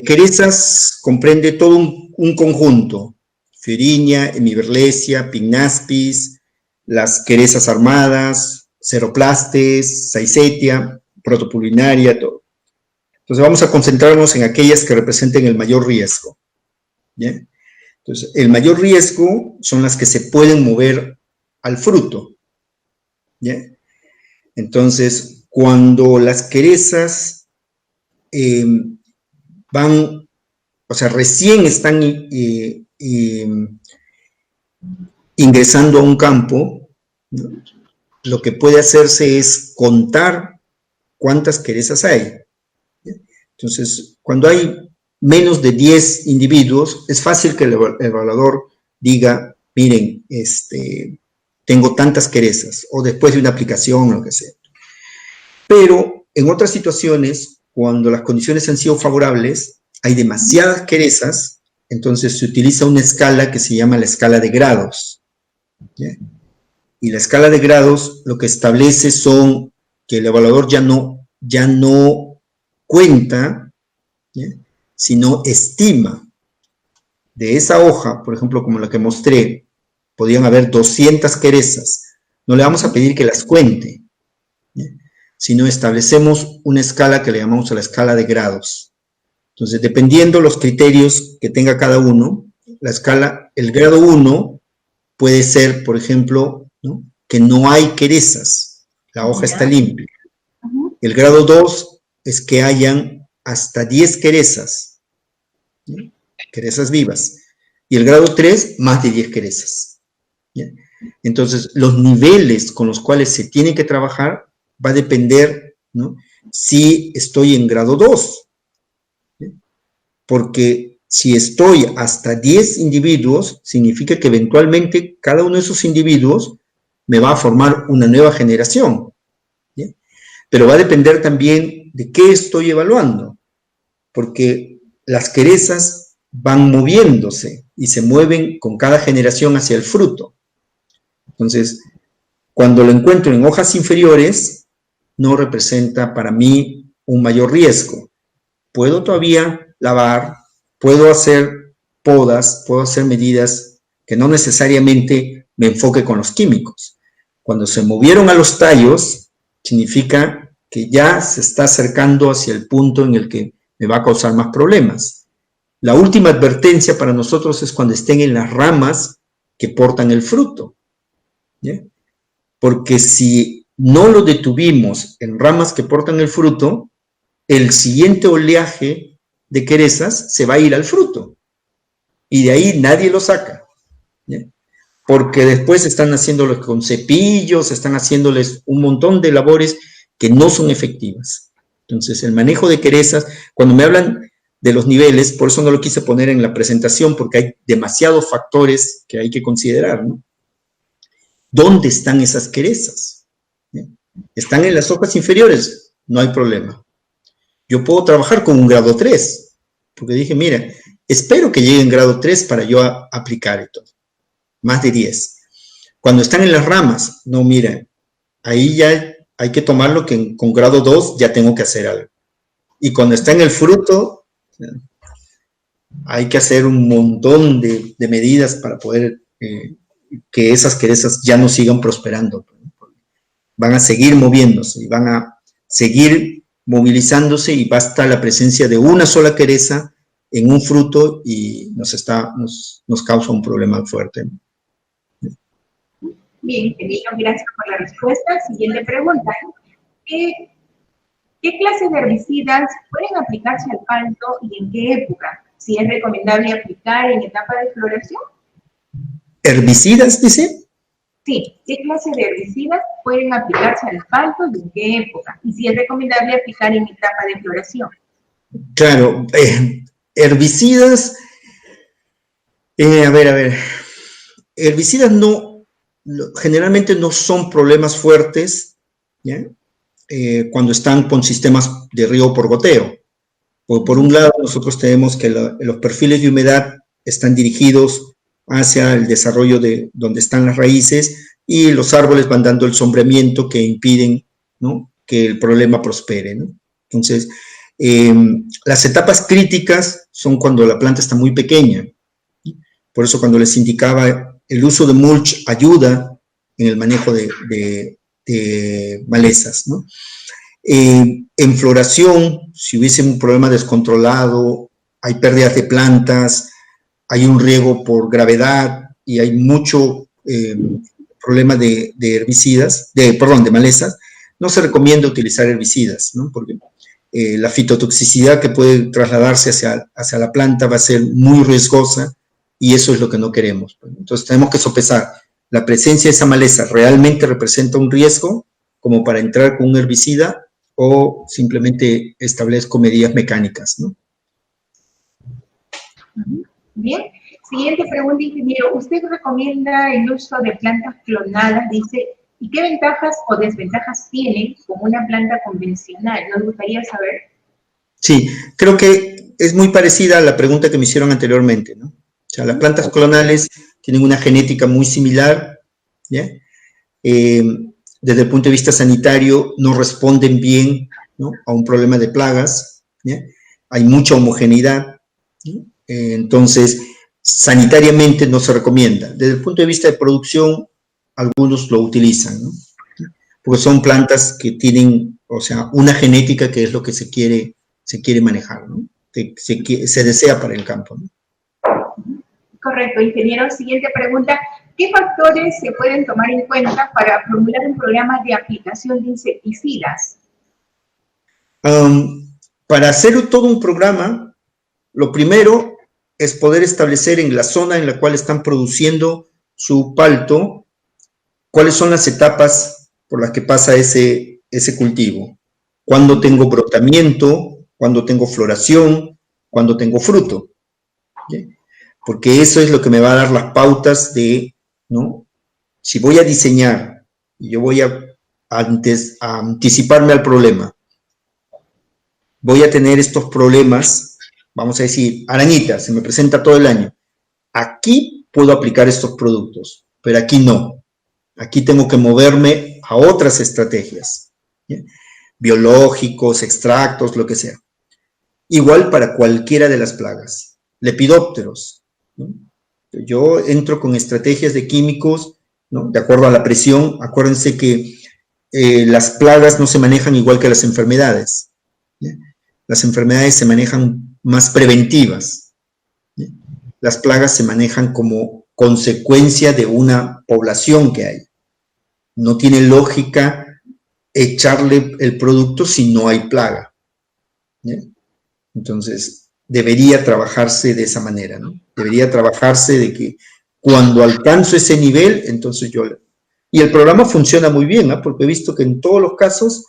Querezas comprende todo un conjunto: Fiorinia, Hemiberlesia, Pignaspis, las querezas armadas, Ceroplastes, Saisetia, Protopulinaria, todo. Entonces vamos a concentrarnos en aquellas que representen el mayor riesgo, ¿ya? Entonces, el mayor riesgo son las que se pueden mover al fruto, ¿ya? Entonces, cuando las querezas recién están ingresando a un campo, ¿no?, lo que puede hacerse es contar cuántas querezas hay, ¿ya? Entonces, cuando hay menos de 10 individuos, es fácil que el evaluador diga, miren, tengo tantas querezas, o después de una aplicación, o lo que sea. Pero en otras situaciones, cuando las condiciones han sido favorables, hay demasiadas querezas, entonces se utiliza una escala que se llama la escala de grados, ¿ya? Y la escala de grados lo que establece son que el evaluador ya no cuenta, ¿ya?, sino estima. De esa hoja, por ejemplo, como la que mostré, podían haber 200 querezas. No le vamos a pedir que las cuente, ¿ya?, sino establecemos una escala que le llamamos a la escala de grados. Entonces, dependiendo los criterios que tenga cada uno, el grado 1 puede ser, por ejemplo, ¿no?, que no hay querezas, la hoja está limpia. El grado 2 es que hayan hasta 10 querezas, ¿no?, querezas vivas. Y el grado 3, más de 10 querezas, ¿ya? Entonces, los niveles con los cuales se tiene que trabajar va a depender, ¿no?, si estoy en grado 2, ¿sí? Porque si estoy hasta 10 individuos, significa que eventualmente cada uno de esos individuos me va a formar una nueva generación, ¿sí? Pero va a depender también de qué estoy evaluando, porque las querezas van moviéndose y se mueven con cada generación hacia el fruto. Entonces, cuando lo encuentro en hojas inferiores, no representa para mí un mayor riesgo. Puedo todavía lavar, puedo hacer podas, puedo hacer medidas que no necesariamente me enfoque con los químicos. Cuando se movieron a los tallos, significa que ya se está acercando hacia el punto en el que me va a causar más problemas. La última advertencia para nosotros es cuando estén en las ramas que portan el fruto, ¿ya? Porque si no lo detuvimos en ramas que portan el fruto, el siguiente oleaje de querezas se va a ir al fruto, y de ahí nadie lo saca, ¿ya? Porque después están haciéndoles con cepillos, están haciéndoles un montón de labores que no son efectivas. Entonces, el manejo de querezas, cuando me hablan de los niveles, por eso no lo quise poner en la presentación, porque hay demasiados factores que hay que considerar, ¿no? ¿Dónde están esas querezas? ¿Ya? Están en las hojas inferiores, no hay problema. Yo puedo trabajar con un grado 3, porque dije, mira, espero que llegue en grado 3 para yo aplicar esto. Más de 10. Cuando están en las ramas, no, mira, ahí ya hay que tomarlo que con grado 2 ya tengo que hacer algo. Y cuando está en el fruto, hay que hacer un montón de medidas para poder que esas querezas ya no sigan prosperando. Van a seguir moviéndose y van a seguir movilizándose y basta la presencia de una sola quereza en un fruto y nos causa un problema fuerte. Bien, ingeniero, gracias por la respuesta. Siguiente pregunta. ¿Qué clases de herbicidas pueden aplicarse al palto y en qué época? Si es recomendable aplicar en etapa de floración. ¿Herbicidas, dice? Sí, ¿qué clase de herbicidas pueden aplicarse al palto y en qué época? Y si es recomendable aplicar en etapa de floración. Claro, herbicidas, a ver, herbicidas generalmente no son problemas fuertes, ¿ya? Cuando están con sistemas de riego por goteo. Por un lado, nosotros tenemos que los perfiles de humedad están dirigidos hacia el desarrollo de donde están las raíces y los árboles van dando el sombreamiento que impiden, ¿no?, que el problema prospere, ¿no? Entonces, las etapas críticas son cuando la planta está muy pequeña. Por eso cuando les indicaba el uso de mulch ayuda en el manejo de malezas, ¿no? En floración, si hubiese un problema descontrolado, hay pérdidas de plantas, hay un riego por gravedad y hay mucho problema de herbicidas, de malezas, no se recomienda utilizar herbicidas, ¿no? Porque la fitotoxicidad que puede trasladarse hacia la planta va a ser muy riesgosa y eso es lo que no queremos. Entonces tenemos que sopesar, ¿la presencia de esa maleza realmente representa un riesgo como para entrar con un herbicida o simplemente establezco medidas mecánicas, ¿no? Bien. Siguiente pregunta, ingeniero. ¿Usted recomienda el uso de plantas clonadas? Dice, ¿y qué ventajas o desventajas tiene con una planta convencional? Nos gustaría saber. Sí, creo que es muy parecida a la pregunta que me hicieron anteriormente, ¿no? O sea, las plantas clonales tienen una genética muy similar, ¿ya? Desde el punto de vista sanitario no responden bien, ¿no?, a un problema de plagas, ¿ya? Hay mucha homogeneidad, ¿no? Entonces, sanitariamente no se recomienda. Desde el punto de vista de producción, algunos lo utilizan, ¿no? Porque son plantas que tienen, o sea, una genética que es lo que se quiere manejar, ¿no? Se desea para el campo, ¿no? Correcto, ingeniero. Siguiente pregunta. ¿Qué factores se pueden tomar en cuenta para formular un programa de aplicación de insecticidas? Para hacer todo un programa, lo primero es poder establecer en la zona en la cual están produciendo su palto cuáles son las etapas por las que pasa ese cultivo. Cuándo tengo brotamiento, cuándo tengo floración, cuándo tengo fruto, ¿sí? Porque eso es lo que me va a dar las pautas de, ¿no? Si voy a diseñar y yo voy a anticiparme al problema, voy a tener estos problemas, vamos a decir, arañita, se me presenta todo el año. Aquí puedo aplicar estos productos, pero aquí no. Aquí tengo que moverme a otras estrategias, ¿sí?, biológicos, extractos, lo que sea. Igual para cualquiera de las plagas. Lepidópteros, ¿no? Yo entro con estrategias de químicos, ¿no?, de acuerdo a la presión. Acuérdense que las plagas no se manejan igual que las enfermedades, ¿sí? Las enfermedades se manejan más preventivas. las plagas se manejan como consecuencia de una población que hay. No tiene lógica echarle el producto si no hay plaga, ¿ya? Entonces, debería trabajarse de esa manera, ¿no? Debería trabajarse de que cuando alcanzo ese nivel, entonces yo... Y el programa funciona muy bien, ¿no? Porque he visto que en todos los casos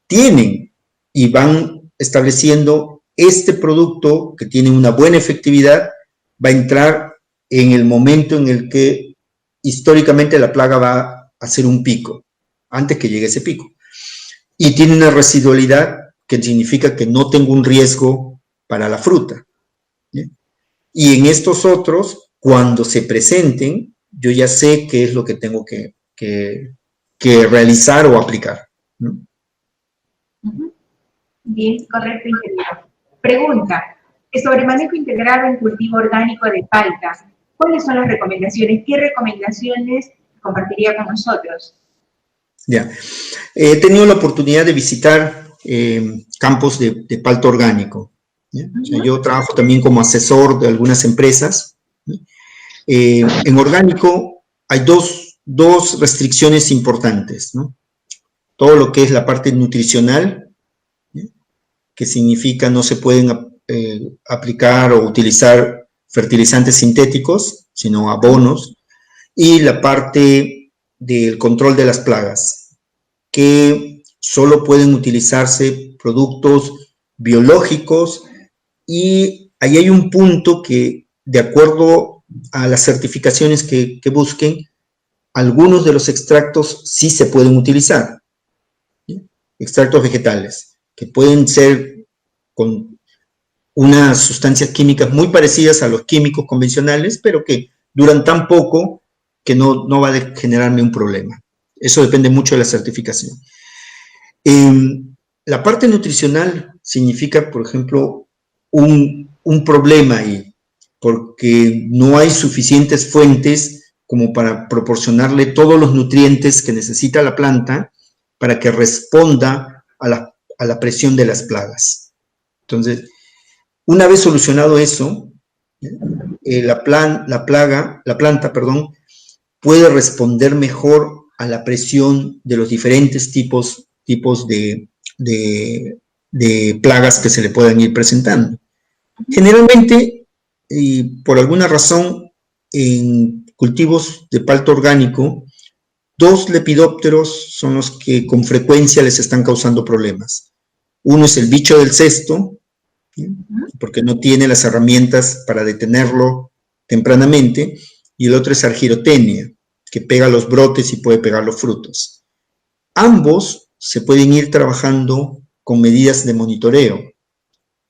tienen y van estableciendo este producto que tiene una buena efectividad, va a entrar en el momento en el que históricamente la plaga va a hacer un pico, antes que llegue ese pico. Y tiene una residualidad que significa que no tengo un riesgo para la fruta, ¿sí? Y en estos otros, cuando se presenten, yo ya sé qué es lo que tengo que realizar o aplicar, ¿no? Bien, correcto, ingeniero. Pregunta, sobre manejo integrado en cultivo orgánico de palta, ¿cuáles son las recomendaciones? ¿Qué recomendaciones compartiría con nosotros? Ya, he tenido la oportunidad de visitar campos de palta orgánico, ¿ya? O sea, yo trabajo también como asesor de algunas empresas, ¿no? En orgánico hay dos restricciones importantes, ¿no? Todo lo que es la parte nutricional, ¿ya? Que significa no se pueden aplicar o utilizar fertilizantes sintéticos, sino abonos, y la parte del control de las plagas, que solo pueden utilizarse productos biológicos, y ahí hay un punto que, de acuerdo a las certificaciones que busquen, algunos de los extractos sí se pueden utilizar, ¿sí? Extractos vegetales, que pueden ser con unas sustancias químicas muy parecidas a los químicos convencionales, pero que duran tan poco que no va a generarme un problema. Eso depende mucho de la certificación. La parte nutricional significa, por ejemplo, un problema ahí, porque no hay suficientes fuentes como para proporcionarle todos los nutrientes que necesita la planta para que responda a la presión de las plagas. Entonces, una vez solucionado eso, la planta, puede responder mejor a la presión de los diferentes tipos de plagas que se le puedan ir presentando. Generalmente, por alguna razón, en cultivos de palta orgánico, 2 lepidópteros son los que con frecuencia les están causando problemas. Uno es el bicho del cesto, ¿sí? Porque no tiene las herramientas para detenerlo tempranamente, y el otro es Argirotenia, que pega los brotes y puede pegar los frutos. Ambos se pueden ir trabajando con medidas de monitoreo,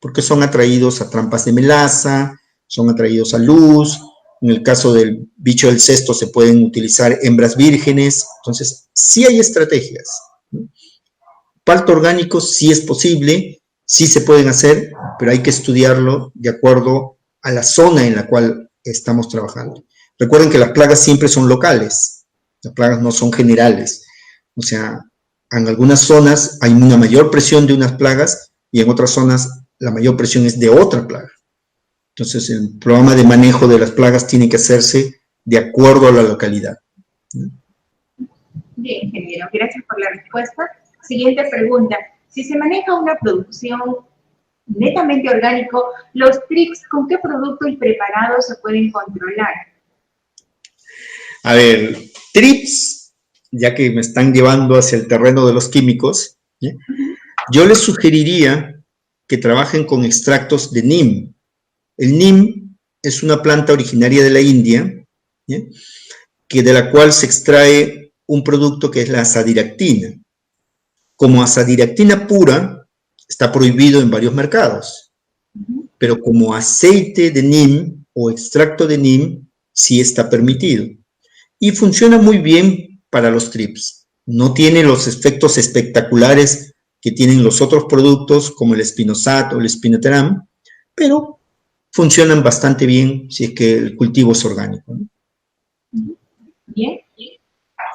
porque son atraídos a trampas de melaza, son atraídos a luz. En el caso del bicho del cesto se pueden utilizar hembras vírgenes. Entonces, sí hay estrategias, ¿no? Palta orgánico sí es posible, sí se pueden hacer, pero hay que estudiarlo de acuerdo a la zona en la cual estamos trabajando. Recuerden que las plagas siempre son locales, las plagas no son generales. O sea, en algunas zonas hay una mayor presión de unas plagas y en otras zonas la mayor presión es de otra plaga. Entonces, el programa de manejo de las plagas tiene que hacerse de acuerdo a la localidad, ¿no? Bien, ingeniero, gracias por la respuesta. Siguiente pregunta. Si se maneja una producción netamente orgánico, los trips, ¿con qué producto y preparado se pueden controlar? A ver, trips, ya que me están llevando hacia el terreno de los químicos, ¿sí? Yo les sugeriría que trabajen con extractos de neem. El neem es una planta originaria de la India, ¿sí? De la cual se extrae un producto que es la azadiractina. Como azadiractina pura, está prohibido en varios mercados, pero como aceite de neem o extracto de neem, sí está permitido. Y funciona muy bien para los trips. No tiene los efectos espectaculares que tienen los otros productos, como el Spinosad o el Spinoteram, pero funcionan bastante bien si es que el cultivo es orgánico, ¿no? Bien.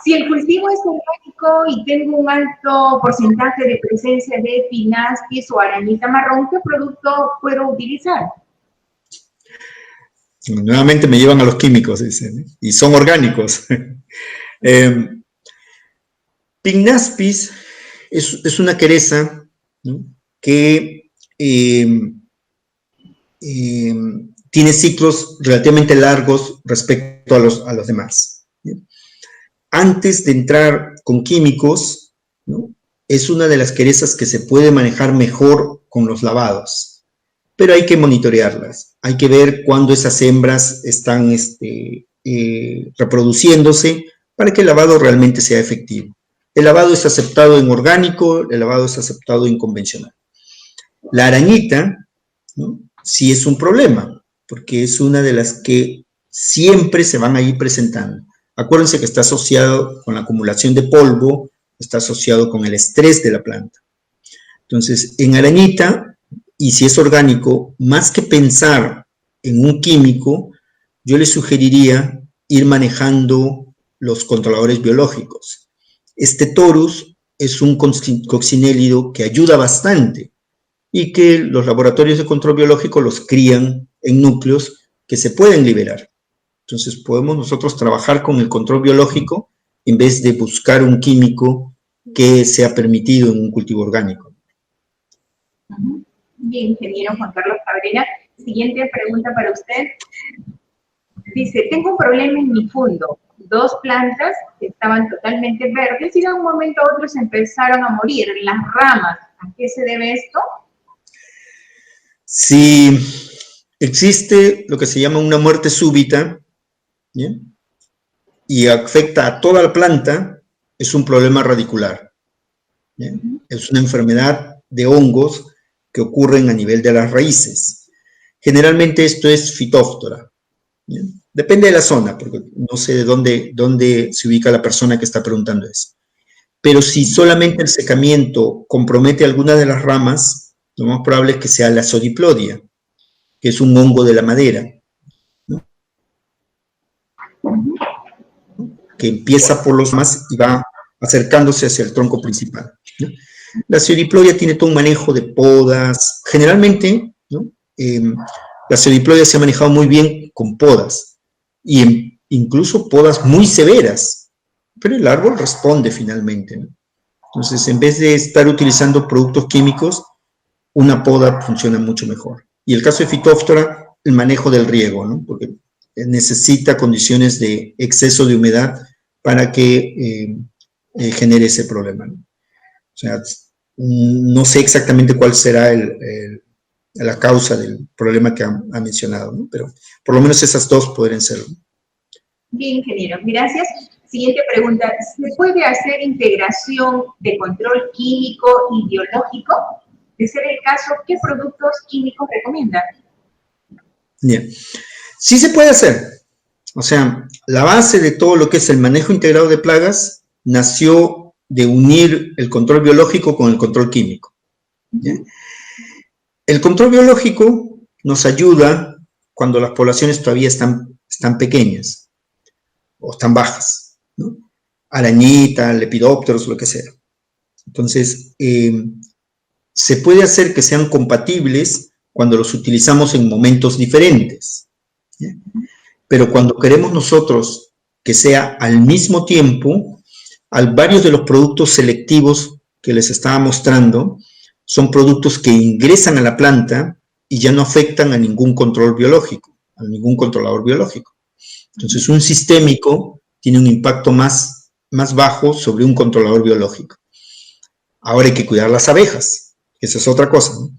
Si el cultivo es orgánico y tengo un alto porcentaje de presencia de pinasquis o arañita marrón, ¿qué producto puedo utilizar? Nuevamente me llevan a los químicos, dicen, ¿eh? Y son orgánicos. Pignaspis es una queresa, ¿no?, que tiene ciclos relativamente largos respecto a los demás, ¿sí? Antes de entrar con químicos, ¿no?, es una de las queresas que se puede manejar mejor con los lavados, pero hay que monitorearlas, hay que ver cuándo esas hembras están reproduciéndose para que el lavado realmente sea efectivo. El lavado es aceptado en orgánico, el lavado es aceptado en convencional. La arañita, ¿no?, sí es un problema, porque es una de las que siempre se van a ir presentando. Acuérdense que está asociado con la acumulación de polvo, está asociado con el estrés de la planta. Entonces, en arañita, y si es orgánico, más que pensar en un químico, yo les sugeriría ir manejando los controladores biológicos. Este Torus es un coccinélido que ayuda bastante y que los laboratorios de control biológico los crían en núcleos que se pueden liberar. Entonces podemos nosotros trabajar con el control biológico en vez de buscar un químico que sea permitido en un cultivo orgánico. Bien, ingeniero Juan Carlos Cabrera. Siguiente pregunta para usted. Dice, tengo un problema en mi fundo. 2 plantas que estaban totalmente verdes y de un momento a otro se empezaron a morir las ramas. ¿A qué se debe esto? Si existe lo que se llama una muerte súbita, ¿bien?, y afecta a toda la planta, es un problema radicular, ¿bien? Es una enfermedad de hongos que ocurren a nivel de las raíces. Generalmente esto es Phytophthora, ¿bien? Depende de la zona, porque no sé de dónde se ubica la persona que está preguntando eso. Pero si solamente el secamiento compromete alguna de las ramas, lo más probable es que sea la Sodiplodia, que es un hongo de la madera, ¿no?, que empieza por los más y va acercándose hacia el tronco principal, ¿no? La Sodiplodia tiene todo un manejo de podas. Generalmente, ¿no?, la Sodiplodia se ha manejado muy bien con podas, y incluso podas muy severas, pero el árbol responde finalmente, ¿no? Entonces, en vez de estar utilizando productos químicos, una poda funciona mucho mejor. Y el caso de Phytophthora, el manejo del riego, ¿no?, porque necesita condiciones de exceso de humedad para que genere ese problema, ¿no? O sea, no sé exactamente cuál será la causa del problema que ha mencionado, ¿no?, pero por lo menos esas 2 podrían serlo. Bien, ingeniero, gracias. Siguiente pregunta, ¿se puede hacer integración de control químico y biológico? De ser el caso, ¿qué productos químicos recomienda? Bien, sí se puede hacer. O sea, la base de todo lo que es el manejo integrado de plagas nació de unir el control biológico con el control químico, ¿bien? El control biológico nos ayuda cuando las poblaciones todavía están pequeñas o están bajas, ¿no? Arañita, lepidópteros, lo que sea. Entonces, se puede hacer que sean compatibles cuando los utilizamos en momentos diferentes, ¿sí? Pero cuando queremos nosotros que sea al mismo tiempo, varios de los productos selectivos que les estaba mostrando son productos que ingresan a la planta y ya no afectan a ningún control biológico, a ningún controlador biológico. Entonces, un sistémico tiene un impacto más bajo sobre un controlador biológico. Ahora hay que cuidar las abejas, esa es otra cosa, ¿no?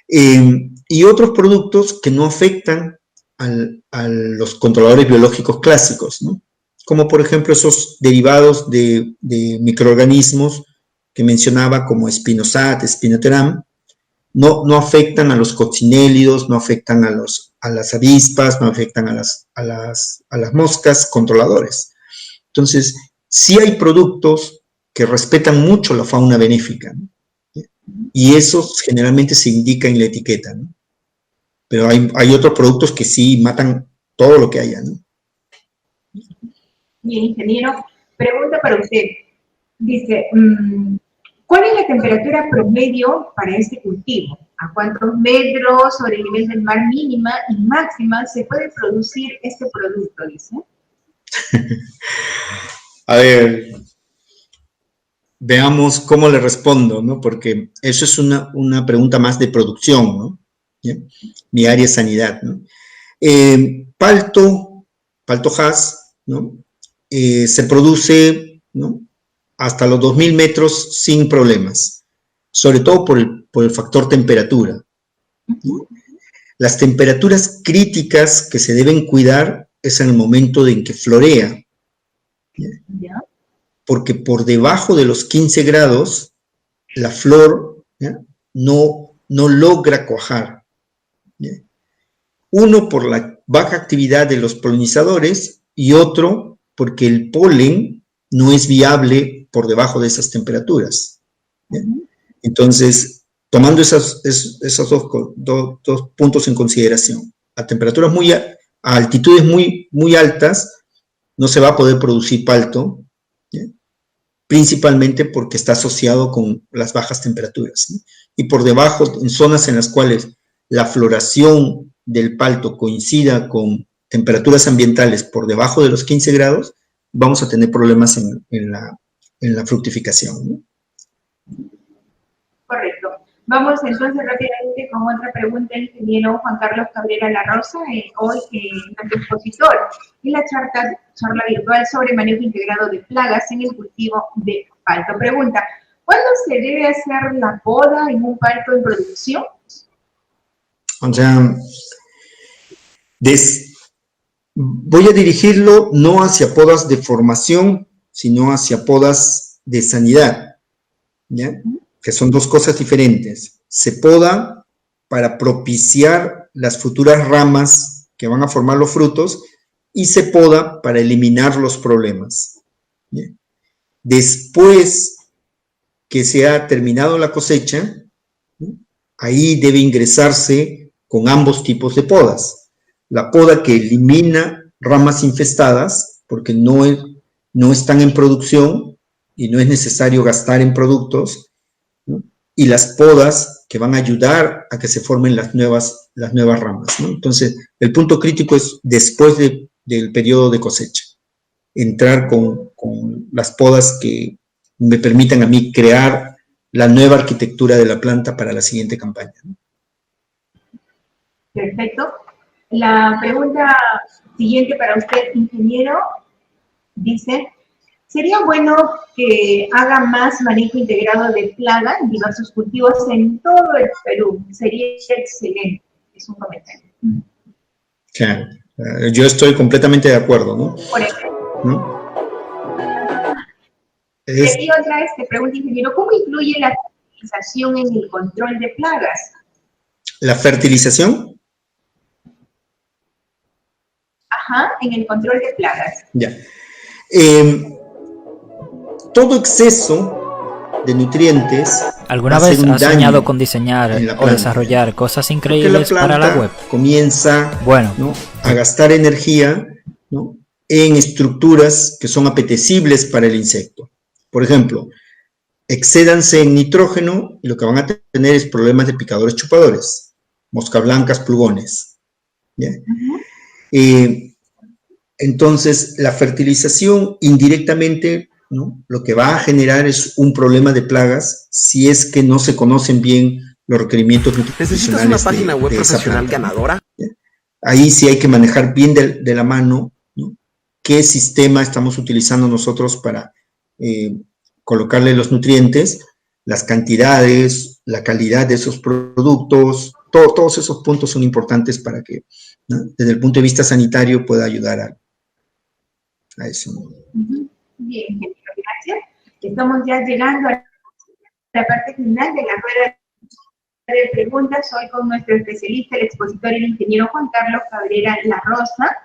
Y otros productos que no afectan a los controladores biológicos clásicos, ¿no?, como por ejemplo esos derivados de microorganismos que mencionaba, como Spinosad, Spinoteram, no afectan a los coccinélidos, no afectan a las avispas, no afectan a las moscas controladores. Entonces, sí hay productos que respetan mucho la fauna benéfica, ¿no?, y esos generalmente se indica en la etiqueta, ¿no? Pero hay otros productos que sí matan todo lo que haya, ¿no? Bien, ingeniero, pregunta para usted. Dice, ¿cuál es la temperatura promedio para este cultivo? ¿A cuántos metros sobre el nivel del mar mínima y máxima se puede producir este producto? Dice. A ver, veamos cómo le respondo, ¿no? Porque eso es una pregunta más de producción, ¿no? ¿Bien? Mi área es sanidad, ¿no? Palto Hass, ¿no? Se produce, ¿no?, hasta los 2000 metros sin problemas, sobre todo por el factor temperatura, ¿no? Las temperaturas críticas que se deben cuidar es en el momento en que florea, ¿ya? Porque por debajo de los 15 grados la flor, ¿ya?, no logra cuajar, ¿ya? Uno, por la baja actividad de los polinizadores, y otro, porque el polen no es viable por debajo de esas temperaturas, ¿ya? Entonces, tomando esos dos puntos en consideración, a altitudes muy altas, no se va a poder producir palto, ¿ya?, principalmente porque está asociado con las bajas temperaturas, ¿sí? Y por debajo, en zonas en las cuales la floración del palto coincida con temperaturas ambientales por debajo de los 15 grados, vamos a tener problemas en la fructificación, ¿no? Correcto. Vamos entonces rápidamente con otra pregunta del ingeniero Juan Carlos Cabrera La Rosa, hoy nuestro expositor, en la charla virtual sobre manejo integrado de plagas en el cultivo de palto. Pregunta, ¿cuándo se debe hacer la poda en un palto en producción? O sea, voy a dirigirlo no hacia podas de formación, sino hacia podas de sanidad, ¿ya? Que son dos cosas diferentes. Se poda para propiciar las futuras ramas que van a formar los frutos, y se poda para eliminar los problemas, ¿ya? Después que se ha terminado la cosecha, ¿no?, ahí debe ingresarse con ambos tipos de podas. La poda que elimina ramas infestadas, porque no están en producción y no es necesario gastar en productos, ¿no?, y las podas que van a ayudar a que se formen las nuevas ramas, ¿no? Entonces, el punto crítico es después del periodo de cosecha, entrar con las podas que me permitan a mí crear la nueva arquitectura de la planta para la siguiente campaña, ¿no? Perfecto. La pregunta siguiente para usted, ingeniero, dice, ¿sería bueno que haga más manejo integrado de plaga en diversos cultivos en todo el Perú? Sería excelente. Es un comentario. Claro. Yo estoy completamente de acuerdo, ¿no? Por ejemplo. ¿No? Y aquí otra pregunta, ingeniero, ¿cómo influye la fertilización en el control de plagas? ¿La fertilización? Ajá, en el control de plagas. Ya. Todo exceso de nutrientes. ¿Alguna vez has soñado con diseñar o desarrollar cosas increíbles para la web? Comienza, bueno, ¿no?, a gastar energía, ¿no?, en estructuras que son apetecibles para el insecto. Por ejemplo, excédanse en nitrógeno y lo que van a tener es problemas de picadores chupadores, moscas blancas, pulgones, ¿ya? Entonces, la fertilización indirectamente, ¿no?, lo que va a generar es un problema de plagas si es que no se conocen bien los requerimientos nutricionales. ¿Necesitas una página web profesional ganadora? ¿Ya? Ahí sí hay que manejar bien de la mano, ¿no?, qué sistema estamos utilizando nosotros para colocarle los nutrientes, las cantidades, la calidad de esos productos. Todos esos puntos son importantes para que, ¿no?, desde el punto de vista sanitario pueda ayudar a eso. Bien, gracias. Estamos ya llegando a la parte final de la rueda de preguntas, hoy con nuestro especialista, el expositor, el ingeniero Juan Carlos Cabrera La Rosa,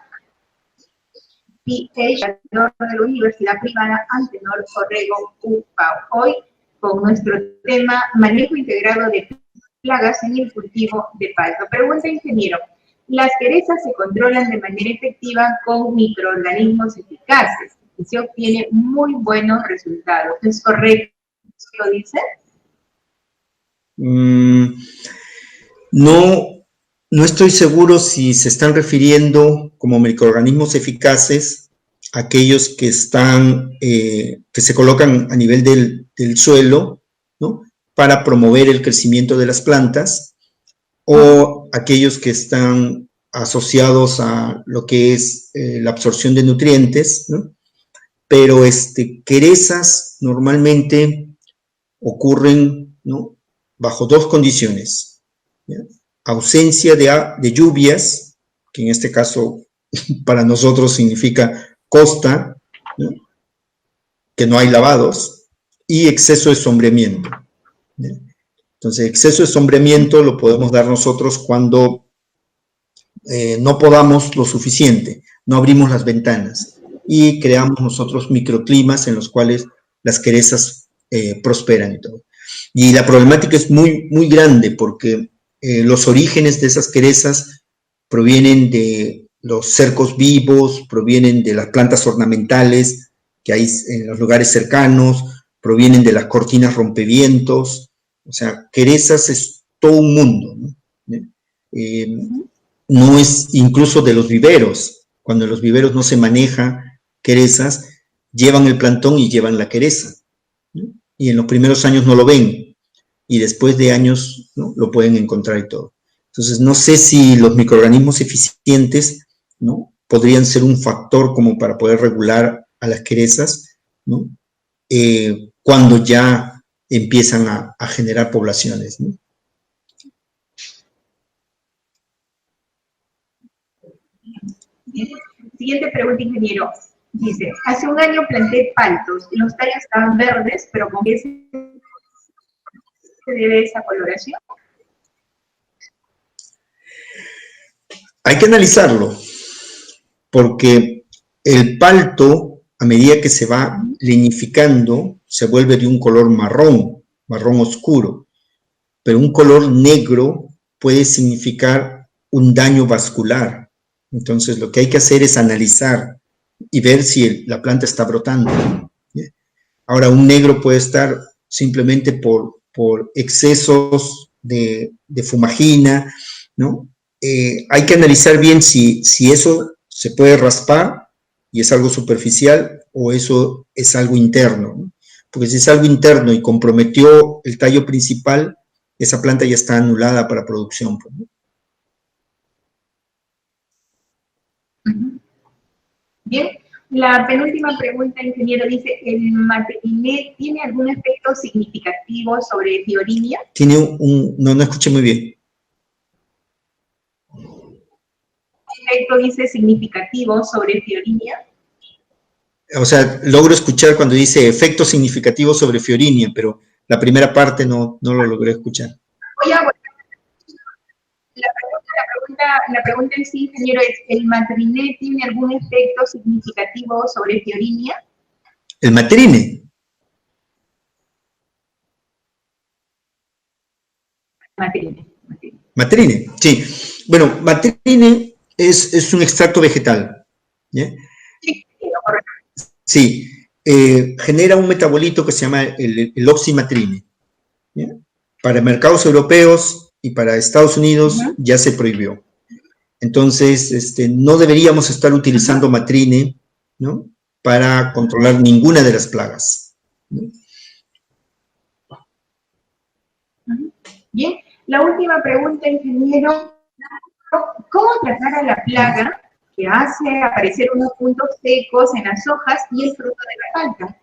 PhD de la Universidad Privada Antenor Orrego UPAO. Hoy con nuestro tema manejo integrado de plagas en el cultivo de palto. Pregunta, ingeniero, ¿las querezas se controlan de manera efectiva con microorganismos eficaces y se obtiene muy buenos resultados? ¿Es correcto lo dice? No estoy seguro si se están refiriendo como microorganismos eficaces a aquellos que están, que se colocan a nivel del suelo, ¿no? Para promover el crecimiento de las plantas, o aquellos que están asociados a lo que es la absorción de nutrientes, ¿no? Pero querezas normalmente ocurren, ¿no? Bajo dos condiciones, ¿ya? Ausencia de lluvias, que en este caso para nosotros significa costa, ¿no? Que no hay lavados, y exceso de sombreamiento, ¿ya? Entonces, exceso de sombreamiento lo podemos dar nosotros cuando no podamos lo suficiente, no abrimos las ventanas y creamos nosotros microclimas en los cuales las querezas prosperan y todo. Y la problemática es muy, muy grande porque los orígenes de esas querezas provienen de los cercos vivos, provienen de las plantas ornamentales que hay en los lugares cercanos, provienen de las cortinas rompevientos. O sea, querezas es todo un mundo, ¿no? No es incluso de los viveros. Cuando en los viveros no se maneja querezas, llevan el plantón y llevan la quereza, ¿no? Y en los primeros años no lo ven, y después de años, ¿no? Lo pueden encontrar y todo. Entonces, no sé si los microorganismos eficientes, ¿no? Podrían ser un factor como para poder regular a las querezas, ¿no? Cuando ya empiezan a generar poblaciones, ¿no? Siguiente pregunta, ingeniero. Dice, hace un año planté paltos y los tallos estaban verdes, pero ¿con qué se debe esa coloración? Hay que analizarlo, porque el palto, a medida que se va lignificando, se vuelve de un color marrón, marrón oscuro, pero un color negro puede significar un daño vascular. Entonces, lo que hay que hacer es analizar y ver si la planta está brotando. Ahora, un negro puede estar simplemente por excesos de fumagina, ¿no? Hay que analizar bien si eso se puede raspar y es algo superficial o eso es algo interno, ¿no? Porque si es algo interno y comprometió el tallo principal, esa planta ya está anulada para producción, ¿no? Bien, la penúltima pregunta, ingeniero, dice, ¿el Matrinet tiene algún efecto significativo sobre Fiorinia? Tiene no escuché muy bien. Efecto, dice, significativo sobre Fiorinia. O sea, logro escuchar cuando dice efecto significativo sobre Fiorinia, pero la primera parte no lo logré escuchar. Voy a volver. La pregunta en sí, ingeniero, es, ¿el Matrinet tiene algún efecto significativo sobre Fiorinia? ¿El Matrine? Matrine, sí. Bueno, Matrine es un extracto vegetal, ¿ya? Sí, correcto. Sí, genera un metabolito que se llama el oximatrine, ¿ya? Para mercados europeos y para Estados Unidos ya se prohibió. Entonces, no deberíamos estar utilizando Matrine, ¿no? Para controlar ninguna de las plagas, ¿no? Bien, la última pregunta, ingeniero, ¿cómo tratar a la plaga que hace aparecer unos puntos secos en las hojas y el fruto de la palta?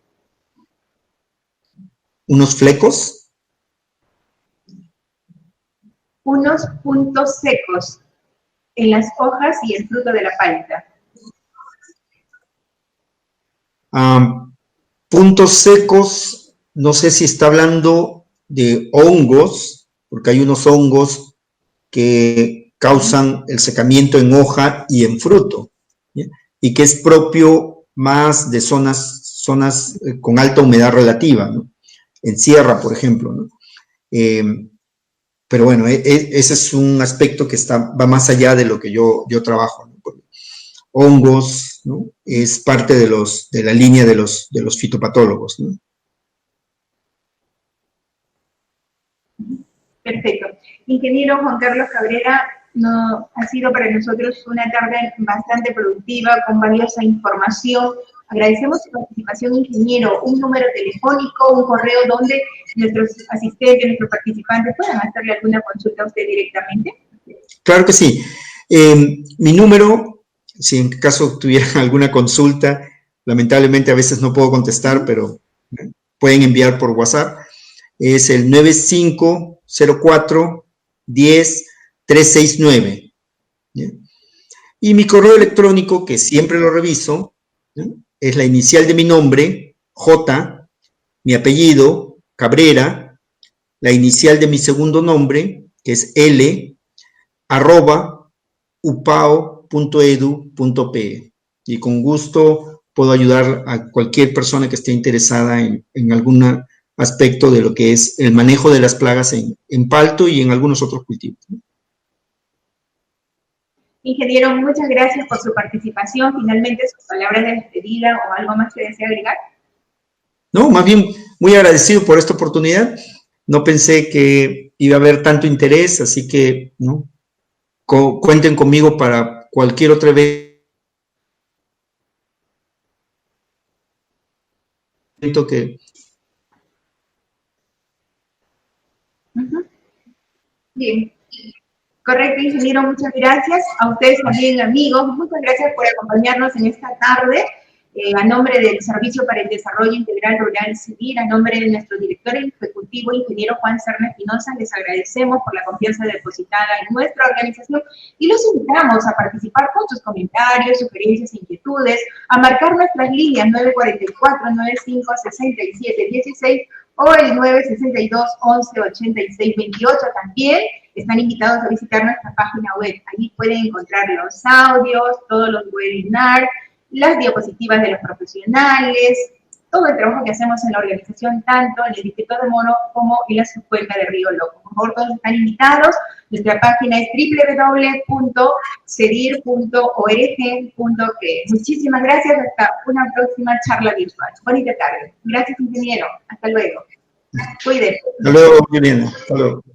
¿Unos flecos? Unos puntos secos en las hojas y el fruto de la palta. Puntos secos, no sé si está hablando de hongos, porque hay unos hongos que causan el secamiento en hoja y en fruto, ¿ya? Y que es propio más de zonas con alta humedad relativa, ¿no? En sierra, por ejemplo, ¿no? Pero bueno, ese es un aspecto que va más allá de lo que yo trabajo, ¿no? Hongos, ¿no? Es parte de la línea de los fitopatólogos, ¿no? Perfecto. Ingeniero Juan Carlos Cabrera, no, ha sido para nosotros una tarde bastante productiva, con valiosa información. Agradecemos su participación, ingeniero. Un número telefónico, un correo donde nuestros asistentes, nuestros participantes puedan hacerle alguna consulta a usted directamente. Claro que sí. Mi número, si en caso tuvieran alguna consulta, lamentablemente a veces no puedo contestar, pero pueden enviar por WhatsApp, es el 9504-10-369. Y mi correo electrónico, que siempre lo reviso, es la inicial de mi nombre, J, mi apellido, Cabrera, la inicial de mi segundo nombre, que es L, @upao.edu.pe. Y con gusto puedo ayudar a cualquier persona que esté interesada en algún aspecto de lo que es el manejo de las plagas en palto y en algunos otros cultivos. Ingeniero, muchas gracias por su participación. Finalmente, sus palabras de despedida o algo más que desea agregar. No, más bien muy agradecido por esta oportunidad. No pensé que iba a haber tanto interés, así que ¿no? Cuenten conmigo para cualquier otra evento que... Bien. Correcto, ingeniero, muchas gracias. A ustedes también, amigos, muchas gracias por acompañarnos en esta tarde. A nombre del Servicio para el Desarrollo Integral Rural Civil, a nombre de nuestro director ejecutivo, ingeniero Juan Serna Espinosa, les agradecemos por la confianza depositada en nuestra organización y los invitamos a participar con sus comentarios, sugerencias e inquietudes, a marcar nuestras líneas 944-95-67-16 o el 962-11-86-28 también. Están invitados a visitar nuestra página web. Allí pueden encontrar los audios, todos los webinars, las diapositivas de los profesionales, todo el trabajo que hacemos en la organización, tanto en el distrito de Mono como en la subcuenca de Río Loco. Por favor, todos están invitados. Nuestra página es www.cedir.org.pe. Muchísimas gracias. Hasta una próxima charla virtual. Bonita tarde. Gracias, ingeniero. Hasta luego. Cuídense. Hasta luego, Juliana. Hasta luego.